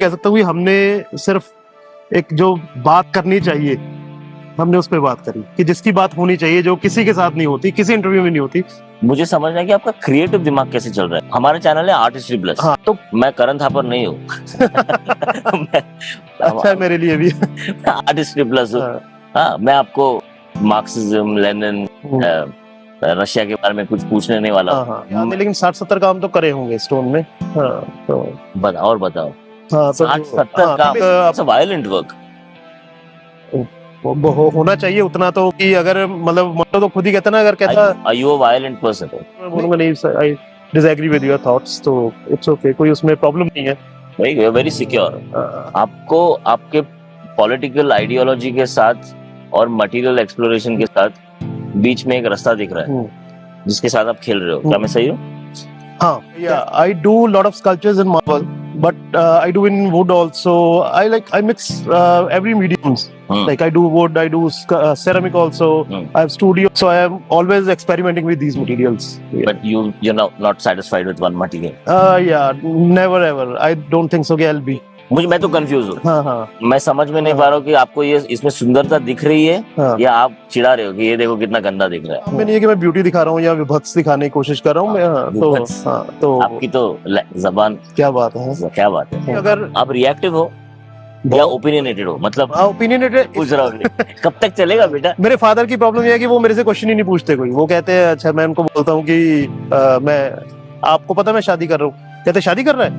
कह सकता हूँ कि हमने सिर्फ एक जो बात करनी चाहिए हमने उस पर बात करी कि जिसकी बात होनी चाहिए, जो किसी के साथ नहीं होती, किसी इंटरव्यू में नहीं होती। मुझे समझना है कि आपका क्रिएटिव दिमाग कैसे चल रहा है। हमारा चैनल है आर्टिस्ट्री प्लस। हाँ, तो मैं करण थापर नहीं हूँ। अच्छा है मेरे लिए भी। आर्टिस्ट्री प्लस हूँ। हाँ। हाँ, मैं आपको मार्क्सिज्म, लेनिन, रशिया के बारे में कुछ पूछने नहीं वाला हूँ। हाँ, लेकिन 60-70 काम तो करे होंगे स्टोन में। हाँ, तो और बताओ। हाँ, तो 60-70 काम, वायलेंट वर्क होना चाहिए उतना तो कि अगर मतलब मोटो तो खुद ही कहता ना, अगर कहता are you a violent person? मैं बोलूंगा नहीं, I disagree with your thoughts, तो इट्स ओके, कोई उसमें प्रॉब्लम नहीं है। Very secure. आपको आपके पॉलिटिकल आइडियोलॉजी के साथ और मटेरियल एक्सप्लोरेशन के साथ बीच में एक रास्ता दिख रहा है जिसके साथ आप खेल रहे हो। क्या मैं सही हूँ? हाँ, yeah, I do a lot of sculptures in marble, but I do in wood also. I mix every mediums. Like I do wood, I do ceramic also. I have studio, so I am always experimenting with these materials. Yeah. But you're not satisfied with one material. Yeah, never ever. I don't think so कि I'll be. मैं तो confuse हूँ। हाँ। मैं समझ में नहीं पा रहा हूँ कि आपको ये इसमें सुंदरता दिख रही है या आप चिढ़ा रहे हो कि ये देखो कितना गंदा दिख रहा है। मैं नहीं है कि मैं ब्यूटी दिखा रहा हूँ या विभत्स दिखाने की कोशिश कर रहा हूँ मैं। तो आपकी तो जबान, क्या बात है, क्या बात है। अगर आप रिएक्टिव हो या ओपिनियनेटेड हो, मतलब ओपिनियनेटेड पूछ रहा हूँ कब तक चलेगा बेटा? मेरे फादर की प्रॉब्लम ये है कि वो मेरे से क्वेश्चन ही नहीं पूछते कोई। वो कहते हैं, अच्छा मैं उनको बोलता हूँ कि मैं आपको पता मैं शादी कर रहा हूँ। कहते शादी कर रहा है?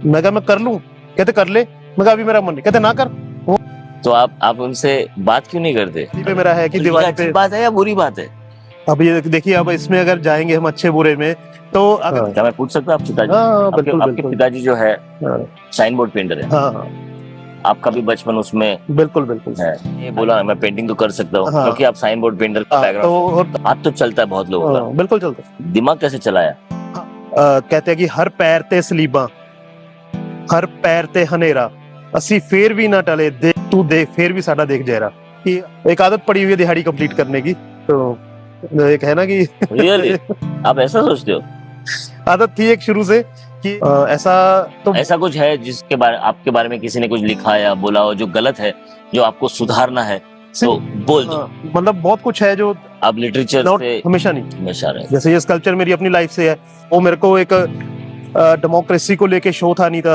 मैं कहा मैं कर लूँ। कहते कर ले। मैं कहा अभी मेरा मन नहीं। कहते ना कर। तो आप उनसे बात क्यों नहीं करते? पे मेरा है कि दिवाली पे बात है या बुरी बात है? अब ये देखिए, अब इसमें अगर जाएंगे हम अच्छे बुरे में तो अगर क्या मैं पूछ सकता हूँ आप पिताजी? आपके पिताजी जो है साइन बोर्ड पेंटर है। आपका भी बचपन उसमें बिल्कुल है। ये बोला मैं पेंटिंग तो कर सकता हूँ क्योंकि आप साइन बोर्ड पेंटर का बैकग्राउंड, हाथ तो चलता है बहुत लोगों का। बिल्कुल चलता है। दिमाग कैसे चलाया? कहते हैं कि हर पैर ते सलीबा, हर पैर ते हनेरा, ਅਸੀਂ ਫੇਰ भी ना टले, देख तू देख फिर भी साडा देख जहरा। कि एक आदत पड़ी हुई है दिहाड़ी कंप्लीट करने की, तो एक है ना कि रियली आप ऐसा सोचते हो? आदत थी एक शुरू से कि ऐसा कुछ है जिसके बारे आपके बारे में किसी ने कुछ लिखा या बोला हो जो गलत है, जो आपको सुधारना है, तो बोल दो। मतलब बहुत कुछ है जो आप लिटरेचर से हमेशा नहीं, हमेशा रहे। जैसे ये स्कल्पचर मेरी अपनी लाइफ से है। वो मेरे को एक डेमोक्रेसी को लेके शो था अनीता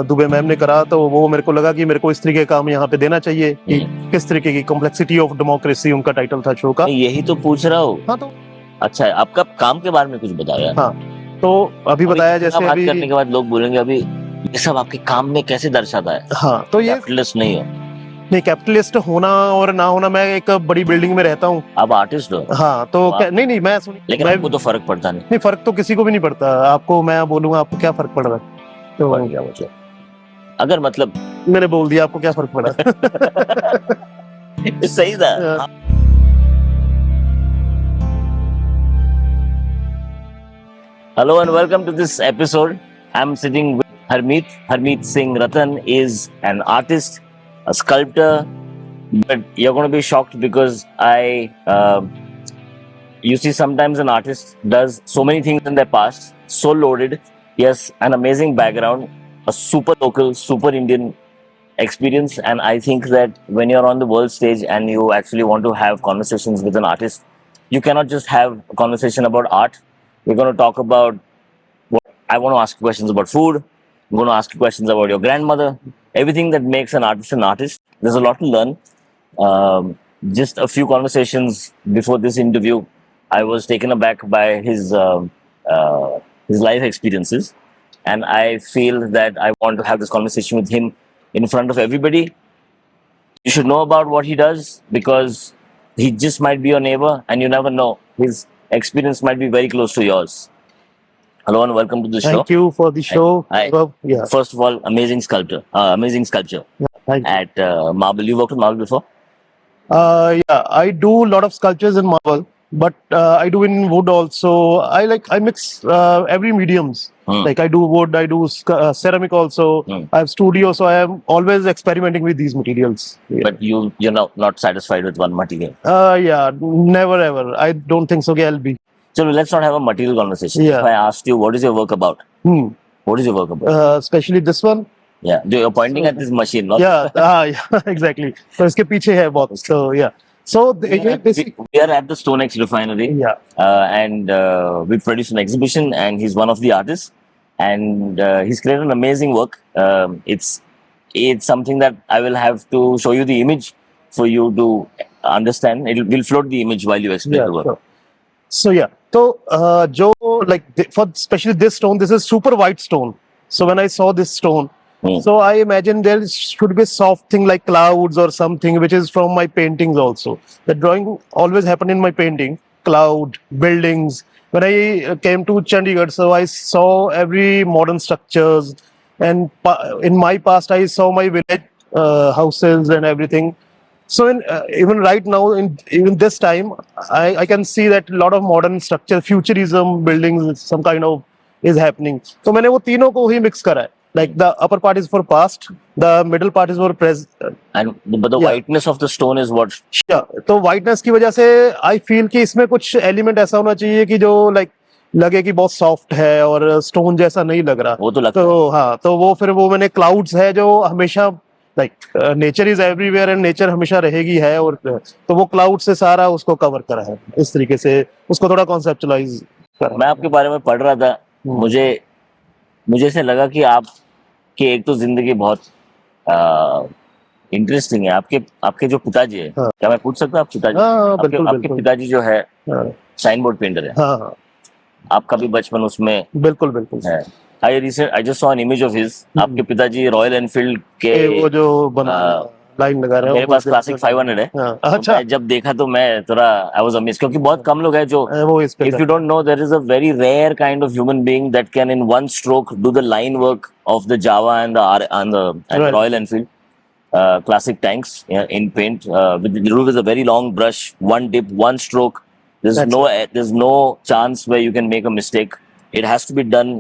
दुबे मैम ने करा, तो वो मेरे को लगा कि मेरे को इस तरीके का काम यहाँ पे देना चाहिए कि किस तरीके की कॉम्प्लेक्सिटी ऑफ डेमोक्रेसी उनका टाइटल था शो का। यही तो पूछ रहा हूँ। हाँ, तो अच्छा है, आपका काम के बारे में कुछ बताया? हाँ, तो अभी बताया जैसे बात करने के बाद लोग बोलेंगे अभी ये सब आपके काम में कैसे दर्शाता है? हाँ, तो ये कैपिटलिस्ट नहीं हो। नहीं, कैपिटलिस्ट होना और ना होना, मैं एक बड़ी बिल्डिंग में रहता हूँ। आप आर्टिस्ट हो? हाँ, तो नहीं मैं लेकिन आपको तो फर्क पड़ता नहीं। फर्क तो किसी को भी नहीं पड़ता। आपको मैं बोलूंगा आपको क्या फर्क पड़ रहा है, तो क्या मतलब अगर मतलब मैंने बोल दिया आपको क्या फर्क पड़ा। सही था। Hello and welcome to this episode. I'm sitting with Harmeet. Harmeet Singh Ratan is an artist, a sculptor, but you're going to be shocked because you see sometimes an artist does so many things in their past, so loaded. He has an amazing background, a super local, super Indian experience, and I think that when you're on the world stage and you actually want to have conversations with an artist, you cannot just have a conversation about art. We're going to talk about I want to ask you questions about food. I'm going to ask you questions about your grandmother. Everything that makes an artist an artist. There's a lot to learn. Just a few conversations before this interview, I was taken aback by his life experiences, and I feel that I want to have this conversation with him in front of everybody. You should know about what he does because he just might be your neighbor, and you never know. His experience might be very close to yours. Hello and welcome to the show. Thank you for the show. Yeah. First of all, amazing sculpture. Yeah, at marble. You worked with marble before? Yeah, I do a lot of sculptures in marble, but I do in wood also. I mix every mediums. Like I do wood, I do ceramic also. I have studio, so I am always experimenting with these materials. Yeah. But you're not satisfied with one material? Yeah, never ever. I don't think so. I'll be. So let's not have a material conversation. Yeah. If I asked you, what is your work about? What is your work about? Especially this one. Yeah, you're pointing at this machine, not yeah, exactly. तो इसके पीछे है बहुत, so yeah. So ये basic, we are at the StoneX refinery, yeah. and we produce an exhibition, and he's one of the artists, and he's created an amazing work. It's something that I will have to show you the image for you to understand. We'll float the image while you explain Yeah, the work. sure. So yeah, so जो like for especially this stone, this is super white stone. So when I saw this stone, so I imagine there should be soft thing like clouds or something, which is from my paintings also. The drawing always happened in my painting, cloud, buildings. When I came to Chandigarh, so I saw every modern structures, and in my past I saw my village houses and everything. So even right now, in even this time, I can see that a lot of modern structure, futurism, buildings, some kind of is happening. So मैंने वो तीनों को ही mix करा है. Like the upper part is for past, the middle part is for present. And but the Yeah. whiteness of the stone is what. तो whiteness की वजह से I feel कि इसमें कुछ element ऐसा होना चाहिए कि जो like लगे कि बहुत सॉफ्ट है और स्टोन जैसा नहीं लग रहा. वो तो लगता तो हाँ, तो वो फिर वो मैंने क्लाउड्स है जो हमेशा like nature is everywhere and nature हमेशा रहेगी है, और तो वो क्लाउड से सारा उसको कवर करा है इस तरीके से, उसको थोड़ा कॉन्सेप्चुअलाइज करा. मैं आपके बारे में पढ़ रहा था, मुझे ऐसे लगा कि आपकी एक तो जिंदगी बहुत इंटरेस्टिंग है. आपके जो पिताजी है, हाँ. क्या मैं पूछ सकता हूँ आप पिताजी? हाँ, बिल्कुल आपके बिल्कुल. पिताजी जो है हाँ साइन बोर्ड पेंटर है. हाँ हाँ, आपका भी बचपन उसमें बिल्कुल बिल्कुल है. I just saw an image of his. आपके पिताजी रॉयल एनफील्ड के वो जो बना लाइन लगा रहे हैं मेरे पास क्लासिक 500 है. हाँ, तो अच्छा. मैं जब देखा तो मैं थोड़ा आई वाज अमेज्ड, क्योंकि बहुत कम लोग हैं जो, वो इस पे if you don't know, there is a very rare kind of human being that can in one stroke do the line work of the Java and the Right. Royal Enfield classic tanks, in paint, with a very long brush, one dip, one stroke. There's no chance where you can make a mistake. It has to be done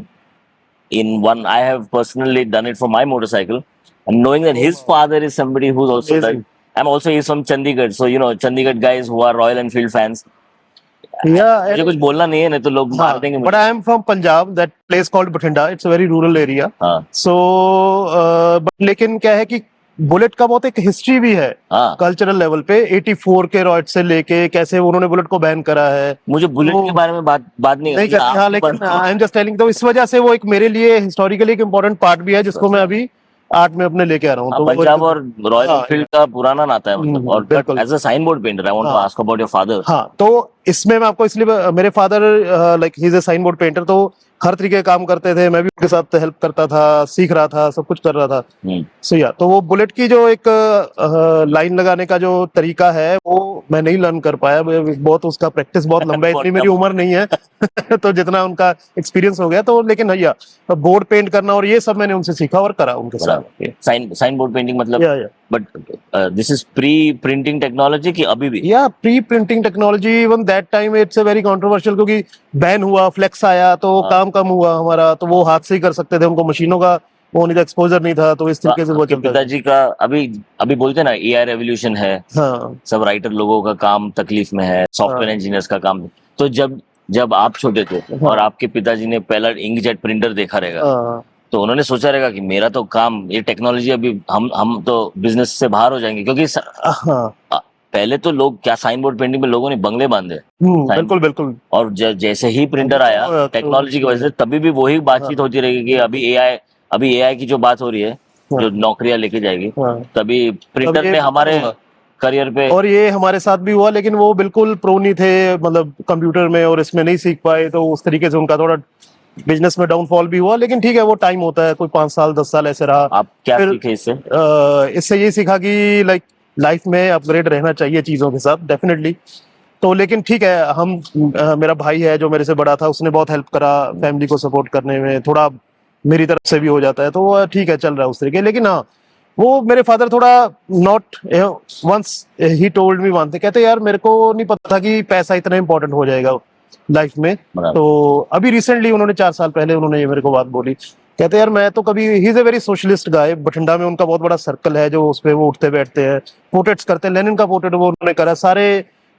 in one. I have personally done it for my motorcycle, and knowing that his father is somebody who's also Amazing. done. He's from Chandigarh, so Chandigarh guys who are Royal Enfield fans. Yeah, मुझे कुछ बोलना नहीं है, नहीं तो लोग मार देंगे but मुझे. I am from Punjab, that place called Bathinda. It's a very rural area. हाँ So but लेकिन क्या है कि बुलेट का बहुत एक हिस्ट्री भी है हाँ. कल्चरल लेवल पे. 84 के रॉयट से लेके कैसे उन्होंने बुलेट को बैन करा है, मुझे बुलेट वो- के बारे में बात नहीं नहीं करनी. करते. हाँ, आप लेकिन बात- आई एम जस्ट टेलिंग, तो इस वजह से वो एक मेरे लिए हिस्टोरिकली एक इम्पोर्टेंट पार्ट भी है, जिसको मैं अभी आर्ट में अपने लेके आ रहा हूँ. हाँ, तो वो पंजाब और रॉयल हाँ, एनफील्ड का पुराना नाता है मतलब. और बिल्कुल. As a sign board painter I want to हाँ. Ask about your father. हाँ, तो इसमें मैं आपको इसलिए, मेरे father like he is a sign board painter, तो हर तरीके के काम करते थे. मैं भी उनके साथ हेल्प करता था, सीख रहा था, सब कुछ कर रहा था. सो या तो वो बुलेट की जो एक लाइन लगाने का जो तरीका है वो मैं नहीं लर्न कर पाया. बहुत उसका प्रैक्टिस बहुत लंबा है, इतनी मेरी उम्र नहीं है. तो जितना उनका एक्सपीरियंस हो गया, तो लेकिन या बोर्ड पेंट करना और ये सब मैंने उनसे सीखा और करा उनके साथ. साइन बोर्ड पेंटिंग मतलब. या but this is pre printing technology की अभी भी? या pre printing technology. Even that time it's a very controversial, क्योंकि बैन हुआ, फ्लेक्स आया, तो काम कम हुआ हमारा. तो वो हाथ से ही कर सकते थे, उनको मशीनों का वो नहीं था, एक्सपोजर नहीं था, तो इस तरीके से वो आपके चलता था. पिताजी का अभी बोलते हैं ना एआई रेवोल्यूशन है. हाँ सब राइटर लोगों का काम तकलीफ में है, सॉफ्टवेयर इंजीनियर्स का काम. तो जब आप छोटे थे और आपके पिताजी ने पहला इंकजेट प्रिंटर देखा रहेगा, हाँ तो उन्होंने सोचा रहेगा कि मेरा तो काम, ये टेक्नोलॉजी अभी हम तो बिजनेस से बाहर हो जाएंगे. क्योंकि हाँ. पहले तो लोग क्या साइन बोर्ड पेंटिंग में लोगों ने बंगले बांधे. बिल्कुल बिल्कुल. और जैसे ही प्रिंटर आया तो- टेक्नोलॉजी की वजह से, तभी भी वही बातचीत होती रहेगी कि अभी एआई की जो बात हो रही है, जो नौकरियां लेके जाएगी, हाँ. तभी प्रिंटर अब ये ने हमारे होगा. करियर पे. और ये हमारे साथ भी हुआ, लेकिन वो बिल्कुल प्रो नहीं थे, मतलब कंप्यूटर में, और इसमें नहीं सीख पाए, तो उस तरीके से उनका थोड़ा बिजनेस में डाउनफॉल भी हुआ. लेकिन ठीक है, वो टाइम होता है, कोई 5 साल 10 साल ऐसे रहा. आप क्या फिर- सीखे इससे? इससे ये सीखा कि लाइक लाइफ में अपग्रेड रहना चाहिए चीजों के साथ, डेफिनेटली. तो लेकिन ठीक है, हम मेरा भाई है जो मेरे से बड़ा था, उसने बहुत हेल्प करा फैमिली को सपोर्ट करने में. थोड़ा मेरी तरफ से भी हो जाता है, तो वो ठीक है, चल रहा है उस तरीके. लेकिन हाँ, वो मेरे फादर थोड़ा not, once he told me one thing, कहते यार मेरे को नहीं पता था कि पैसा इतना इंपॉर्टेंट हो जाएगा लाइफ में. बराबर. तो अभी रिसेंटली उन्होंने 4 साल पहले उन्होंने ये मेरे को बात बोली. कहते यार मैं तो कभी, he is a very socialist guy. Bathinda में उनका बहुत बड़ा सर्कल है जो उस पे वो उठते बैठते हैं, पोर्ट्रेट्स करते हैं. लेनिन का पोर्ट्रेट वो उन्होंने करा, सारे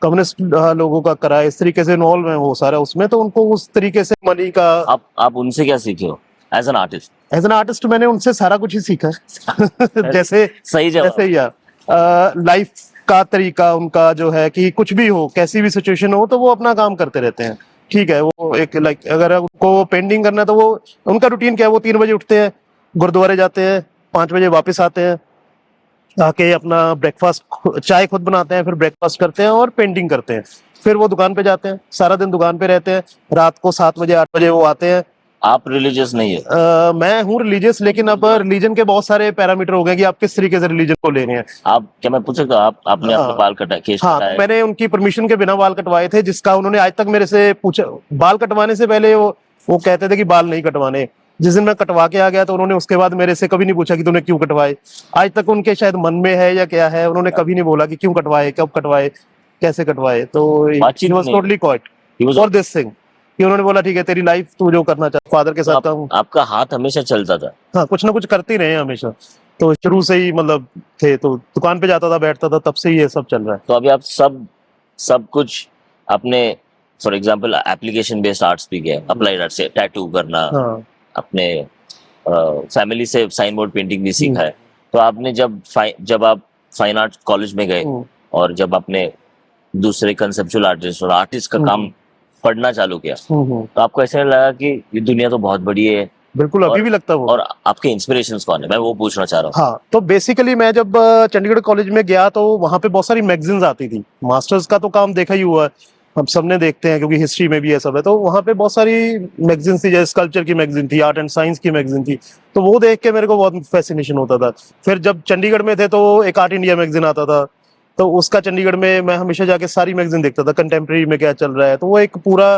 कम्युनिस्ट लोगों का करा, इस तरीके से इन्वॉल्व है वो सारा उसमें. तो उनको उस तरीके से मनी का. आप उनसे क्या सीखे हो as an artist? As an artist मैंने उनसे सारा कुछ ही सीखा है जैसे सही जवाब। जैसे यार लाइफ का तरीका उनका जो है कि कुछ भी हो, कैसी भी सिचुएशन हो, तो वो अपना काम करते रहते हैं। ठीक है, वो एक लाइक अगर उनको पेंटिंग करना है तो वो उनका रूटीन क्या है, वो 3 बजे उठते हैं, गुरुद्वारे जाते हैं, 5 बजे वापस आते हैं, आके अपना ब्रेकफास्ट, चाय खुद बनाते हैं, फिर ब्रेकफास्ट करते हैं और पेंटिंग करते हैं। फिर वो दुकान पे जाते हैं, सारा दिन दुकान पे रहते हैं, रात को 7 बजे 8 बजे वो आते हैं। आप रिलीजियस नहीं है? मैं हूँ रिलीजियस, लेकिन अब रिलीजन के बहुत सारे पैरामीटर हो गए कि आप किस तरीके से रिलीजन को ले रहे हैं। आप, क्या मैं पूछ सकता हूँ, आपने अपने हाँ। बाल कटा केश हाँ, कटाया? मैंने उनकी परमिशन के बिना बाल कटवाए थे, जिसका उन्होंने आज तक मेरे से पूछा। बाल कटवाने से पहले वो कहते थे कि बाल नहीं कटवाने। जिस दिन मैं कटवा के आ गया तो उन्होंने उसके बाद मेरे से कभी नहीं पूछा कि तूने क्यों कटवाए। आज तक उनके शायद मन में है या क्या है, उन्होंने कभी नहीं बोला कि क्यों कटवाए, कब कटवाए, कैसे कटवाए। तो बातचीत ही वाज नहीं। Totally quite He was- for this thing कि उन्होंने बोला ठीक है, तेरी लाइफ तू जो करना चाहता, फादर के तो साथ काम। आपका हाथ हमेशा चलता था? हाँ, कुछ ना कुछ करते ही रहे हैं हमेशा, तो शुरू से ही मतलब थे, तो दुकान पे जाता था, बैठता था, तब से ही ये सब चल रहा है। तो अभी आप सब कुछ अपने, for example application based arts भी गए, अप्लाइड आर्ट्स से टैटू करना, हाँ। अपने फैमिली से साइन बोर्ड पेंटिंग भी सीखा है। तो आपने जब आप फाइन आर्ट कॉलेज में गए और जब आपने दूसरे कंसेप्चुअल आर्टिस्ट और आर्टिस्ट का काम पढ़ना चालू किया, तो आपको ऐसा लगा कि ये दुनिया तो बहुत बड़ी है? बिल्कुल, अभी भी लगता है वो। और आपके इंस्पिरेशंस कौन है, मैं वो पूछना चाह रहा हूँ। हाँ, तो बेसिकली मैं जब चंडीगढ़ कॉलेज में गया तो वहां पे बहुत सारी मैगजीन्स आती थी। मास्टर्स का तो काम देखा ही हुआ है, हम सबने देखते हैं क्योंकि हिस्ट्री में भी ये सब है। तो वहां पे बहुत सारी मैगजीन्स थी, जैसे स्कल्पचर की मैगजीन थी, आर्ट एंड साइंस की मैगजीन थी, तो वो देख के मेरे को बहुत फैसिनेशन होता था। फिर जब चंडीगढ़ में थे तो एक आर्ट इंडिया मैगजीन आता था, तो उसका चंडीगढ़ में मैं हमेशा जाके सारी मैगजीन देखता था, कंटेम्प्रेरी में क्या चल रहा है। तो वो एक पूरा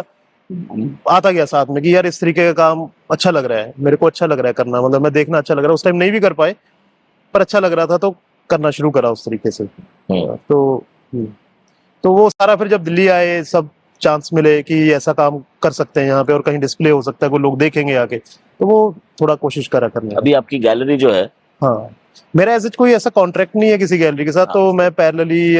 आता गया साथ में कि यार इस तरीके का काम अच्छा लग रहा है, मेरे को अच्छा लग रहा है करना, मतलब मैं देखना अच्छा लग रहा है। उस टाइम नहीं भी कर पाए पर अच्छा लग रहा था, तो करना शुरू करा उस तरीके से। तो वो सारा फिर जब दिल्ली आए, सब चांस मिले कि ऐसा काम कर सकते हैं यहाँ पे और कहीं डिस्प्ले हो सकता है, कोई लोग देखेंगे आके, तो वो थोड़ा कोशिश करा करने। अभी आपकी गैलरी जो है, हाँ, मेरा ऐसे कोई ऐसा कॉन्ट्रैक्ट नहीं है किसी गैलरी के साथ। तो मैं पैरेलली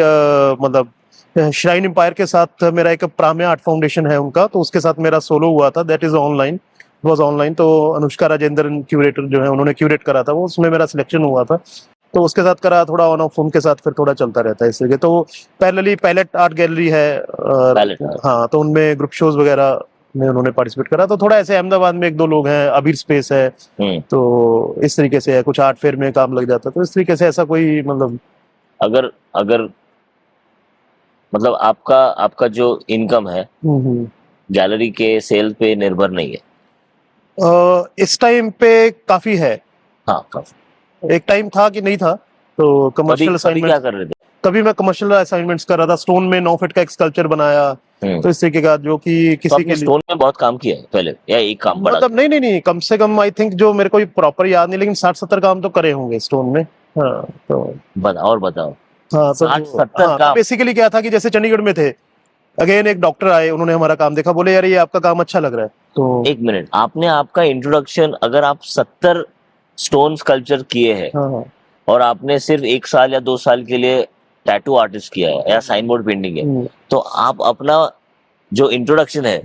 मतलब श्राइन एम्पायर के साथ मेरा एक प्राम्या आर्ट फाउंडेशन है उनका, तो उसके साथ मेरा सोलो हुआ था, that is online, was online. तो अनुष्का राजेंद्रन क्यूरेटर जो है, उन्होंने क्यूरेट करा था वो, उसमें मेरा सिलेक्शन हुआ था, तो उसके साथ करा थोड़ा ऑन ऑफ, उनके साथ फिर थोड़ा चलता रहता है इसलिए। तो पैरेलली पैलेट आर्ट गैलरी है, पैलेट, हाँ, तो उनमें ग्रुप शोज वगैरह में उन्होंने पार्टिसिपेट करा। तो थोड़ा ऐसे अहमदाबाद में 1-2 लोग हैं, अबीर स्पेस है, तो इस तरीके से है, कुछ आर्ट फेयर में काम लग जाता है, तो इस तरीके से ऐसा कोई मतलब। अगर मतलब आपका जो इनकम है गैलरी के सेल पे निर्भर नहीं है? इस टाइम पे काफी है। हाँ, काफी। एक टाइम था कि नहीं था, तो कमर्शियल असाइनमेंट क्या कर रहे थे? कभी मैं कमर्शियल असाइनमेंट्स कर रहा था, स्टोन में 9 फीट का एक स्कल्पचर बनाया, तो इस तरीके का जो कि किसी के लिए। स्टोन में बहुत काम किया है पहले, या एक काम बड़ा? मतलब नहीं, कम से कम आई थिंक, जो मेरे को प्रॉपर याद नहीं, लेकिन 60-70 काम तो करे होंगे स्टोन में। हाँ, तो बताओ। हाँ, तो 60-70 काम। बेसिकली क्या था कि जैसे चंडीगढ़ में थे, अगेन एक डॉक्टर आए, उन्होंने हमारा काम देखा, बोले यार ये आपका काम अच्छा लग रहा है। तो एक मिनट, आपने आपका इंट्रोडक्शन, अगर आप 70 स्टोन स्कल्पचर किए हैं, हाँ, और आपने सिर्फ 1 साल या 2 साल के लिए टैटू आर्टिस्ट किया है या साइन बोर्ड पेंटिंग है, तो आप अपना जो इंट्रोडक्शन है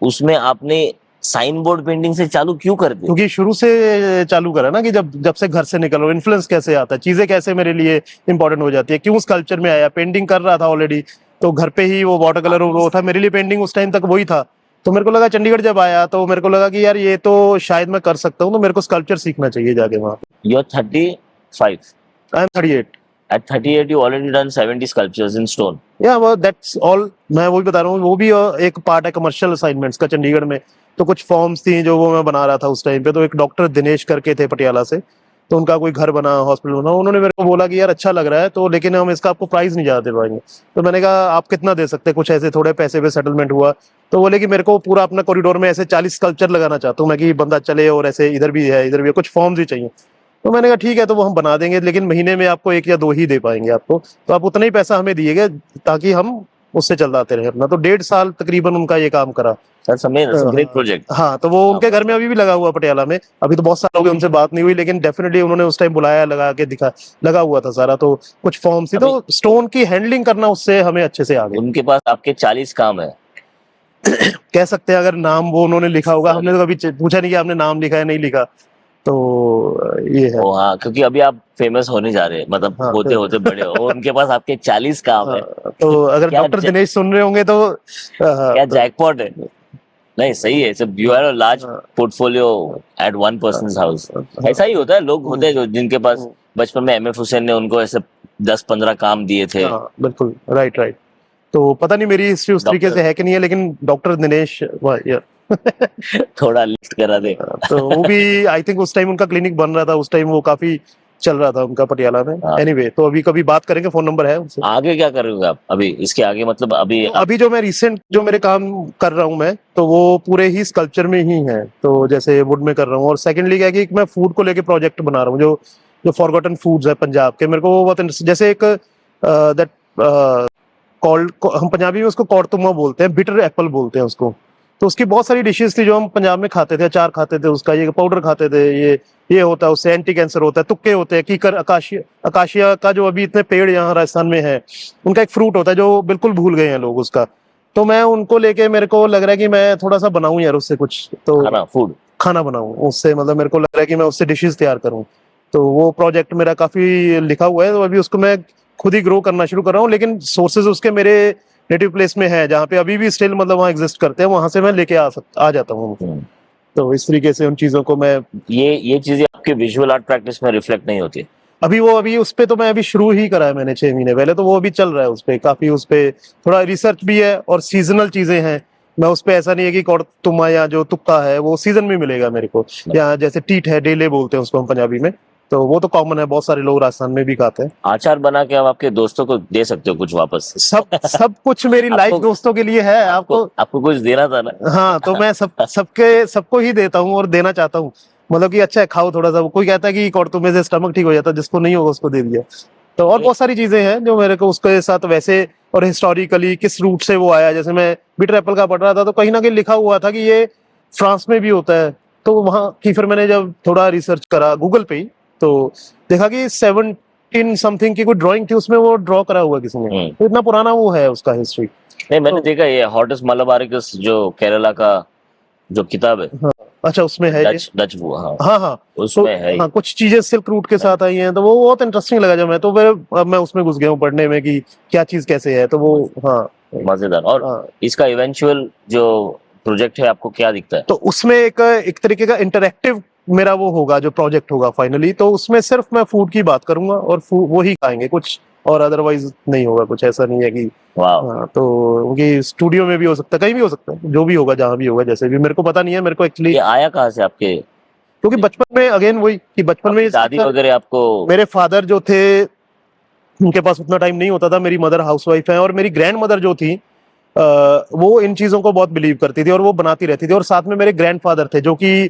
उसमें आपने साइन बोर्ड पेंटिंग से चालू क्यों कर दिया? क्योंकि शुरू से चालू करा ना कि जब से घर से निकलो, इन्फ्लुएंस कैसे आता है, चीजें कैसे मेरे लिए इंपॉर्टेंट हो जाती है, क्यों स्कल्पचर में आया, पेंटिंग कर रहा था ऑलरेडी, तो घर पे ही वो वाटर कलर वो था, मेरे लिए पेंटिंग उस टाइम तक वही था। तो मेरे को लगा, चंडीगढ़ जब आया तो मेरे को लगा कि यार ये तो शायद मैं कर सकता हूँ, तो मेरे को स्कल्पचर सीखना चाहिए जाके वहाँ। You are 35, I am 38। At 38 you already done 70 sculptures in stone. या वो दैट्स ऑल, मैं वही बता रहा हूँ, वो भी एक पार्ट है कमर्शियल असाइनमेंट्स का चंडीगढ़ में। तो कुछ फॉर्म्स थी जो वो मैं बना रहा था उस टाइम पे, तो एक डॉक्टर दिनेश करके थे पटियाला से, तो उनका कोई घर बना, हॉस्पिटल बना, उन्होंने मेरे को बोला कि यार अच्छा लग रहा है, तो लेकिन हम इसका आपको प्राइस नहीं ज्यादा दे पाएंगे। तो मैंने कहा आप कितना दे सकते हैं, कुछ ऐसे थोड़े पैसे पे सेटलमेंट हुआ। तो बोले कि मेरे को पूरा अपना कॉरिडोर में ऐसे 40 स्कल्पचर लगाना चाहता हूँ मैं, कि बंदा चले, और ऐसे इधर भी है, इधर भी है, कुछ फॉर्म्स भी चाहिए। तो मैंने कहा ठीक है, तो वो हम बना देंगे, लेकिन महीने में आपको 1 या 2 ही दे पाएंगे आपको, तो आप उतना ही पैसा हमें दिएगा ताकि हम उससे चलाते रहे अपना। तो 1.5 साल तकरीबन उनका ये काम करा। That's amazing, that's a great project. हाँ, तो वो उनके घर में अभी भी लगा हुआ पटियाला में, अभी तो बहुत साल हो गए उनसे बात नहीं हुई, लेकिन डेफिनेटली उन्होंने उस टाइम बुलाया, लगा के दिखा, लगा हुआ था सारा। तो कुछ फॉर्म्स थी, तो स्टोन की हैंडलिंग करना उससे हमें अच्छे से आ गया। उनके पास आपके 40 काम है, कह सकते हैं अगर नाम वो उन्होंने लिखा होगा, हमने तो कभी पूछा नहीं कि आपने नाम लिखा है नहीं लिखा, तो ये है। ओ हाँ, क्योंकि अभी आप फेमस होने जा रहे हैं, मतलब हाँ, होते होते बड़े हो और उनके पास आपके 40 काम है। तो अगर क्या डॉक्टर दिनेश सुन रहे होंगे तो क्या तो जैकपॉट है। नहीं सही है, सब यू हैव अ लार्ज हाँ, portfolio at one person's house. हाँ, ऐसा ही होता है, लोग होते हैं जो जिनके पास बचपन में एमएफ हुसैन ने उनको ऐसे 10-15 काम दिए थे। हाँ, बिल्कुल राइट राइट। तो पता नहीं मेरी हिस्ट्री उस तरीके से डॉक्टर है कि नहीं है, लेकिन डॉक्टर दिनेश थोड़ा लिस्ट करा दे। तो वो भी आई थिंक उस टाइम उनका क्लिनिक बन रहा था, उस टाइम वो काफी चल रहा था उनका पटियाला में। हाँ। एनीवे तो अभी कभी बात करेंगे, फोन नंबर है उनसे। आगे क्या करोगे आप अभी इसके आगे, मतलब अभी तो अभी जो मैं रिसेंट जो मेरे काम कर रहा हूँ मैं, तो वो पूरे ही स्कल्पचर में ही है, तो जैसे वुड में कर रहा हूँ। और सेकेंडली क्या है कि मैं फूड को लेके प्रोजेक्ट बना रहा हूँ, जो जो फॉरगॉटन फूड्स है पंजाब के, मेरे को वो बहुत जैसे एक दैट कॉल्ड, हम पंजाबी में उसको कौड़तुमा बोलते हैं, बिटर एप्पल बोलते हैं उसको। तो उसकी बहुत सारी डिशेस थी जो हम पंजाब में खाते थे, अचार खाते थे उसका, ये पाउडर खाते थे, ये होता है उससे एंटी कैंसर होता है, तुक्के होते हैं, कीकर, अकाशिया, अकाशिया का जो अभी इतने पेड़ यहाँ राजस्थान में है, उनका एक फ्रूट होता है जो बिल्कुल भूल गए हैं लोग उसका। तो मैं उनको लेके, मेरे को लग रहा है कि मैं थोड़ा सा बनाऊं यार उससे कुछ, तो खाना फूड। खाना बनाऊं उससे, मतलब मेरे को लग रहा है कि मैं उससे डिशेस तैयार करूं। तो वो प्रोजेक्ट मेरा काफी लिखा हुआ है, तो अभी उसको मैं खुद ही ग्रो करना शुरू कर रहा हूँ, लेकिन सोर्सेज उसके मेरे नेटिव प्लेस में है, जहाँ पे अभी भी स्टिल मतलब वहाँ एग्जिस्ट करते हैं, वहां से मैं लेके आ जाता हूँ। तो इस तरीके से उन चीजों को मैं, ये चीजें आपके विजुअल आर्ट प्रैक्टिस में रिफ्लेक्ट नहीं होती। अभी उस पे तो मैं अभी शुरू ही करा है मैंने 6 महीने पहले, तो वो अभी चल रहा है उस पे, काफी उस पे थोड़ा रिसर्च भी है, और सीजनल चीजें हैं। मैं उस पे ऐसा नहीं है कि कौड़तुमा या जो तुक्का है वो सीजन में मिलेगा मेरे को, या जैसे टीट है, डेले बोलते हैं उसको हम पंजाबी में, तो वो तो कॉमन है, बहुत सारे लोग राजस्थान में भी खाते हैं। अचार बना के आप आपके दोस्तों को दे सकते हो कुछ वापस। सब कुछ मेरी लाइफ आपको दोस्तों के लिए है, आपको आपको। आपको कुछ देना था ना। हाँ, तो मैं सबको ही देता हूँ और देना चाहता हूँ, मतलब कि अच्छा है खाओ थोड़ा सा। कोई कहता है कि कौड़तुमे से स्टमक ठीक हो जाता है, जिसको नहीं होगा उसको दे दिया। तो और बहुत सारी चीजें हैं जो मेरे को उसके साथ वैसे, और हिस्टोरिकली किस रूट से वो आया, जैसे मैं बिटर एप्पल का पढ़ रहा था, तो कहीं ना कहीं लिखा हुआ था कि ये फ्रांस में भी होता है। तो वहां की फिर मैंने जब थोड़ा रिसर्च करा गूगल पे ही, तो देखा कि 17 समथिंग की कोई ड्राइंग थी, उसमें वो ड्रॉ करा हुआ किसी ने, तो इतना पुराना वो है उसका हिस्ट्री। नहीं, मैंने तो देखा ये हॉर्टस मलाबारिकस जो केरला का जो किताब है, हाँ, अच्छा उसमें है ये। डच डच वो, हाँ हाँ हाँ, तो उसमें है हाँ कुछ चीजें सिल्क रूट के साथ आई हैं, तो वो बहुत इंटरेस्टिंग लगा जब मैं, तो फिर अब मैं उसमें घुस गया हूँ पढ़ने में कि क्या चीज कैसे है, तो वो हाँ। मजेदार। और हाँ, इसका इवेंचुअल जो प्रोजेक्ट है आपको क्या दिखता है? तो उसमें एक एक तरीके का इंटरेक्टिव मेरा वो होगा जो प्रोजेक्ट होगा फाइनली, तो उसमें सिर्फ मैं फूड की बात करूंगा, और वो ही खाएंगे कुछ, और अदरवाइज नहीं होगा कुछ, ऐसा नहीं है कि वाह। हाँ। तो उनकी स्टूडियो में भी हो सकता है, कहीं भी हो सकता है, जो भी होगा जहाँ भी होगा, जैसे भी, मेरे को पता नहीं है, मेरे को एक्चुअली, ये आया कहाँ से आपके? क्योंकि बचपन में अगेन वही कि बचपन में आपकी दादी वगैरह आपको? मेरे फादर जो थे उनके पास उतना टाइम नहीं होता था, मेरी मदर हाउसवाइफ है, और मेरी ग्रैंड मदर जो थी वो इन चीजों को बहुत बिलीव करती थी और वो बनाती रहती थी। और साथ में मेरे ग्रैंडफादर थे जो कि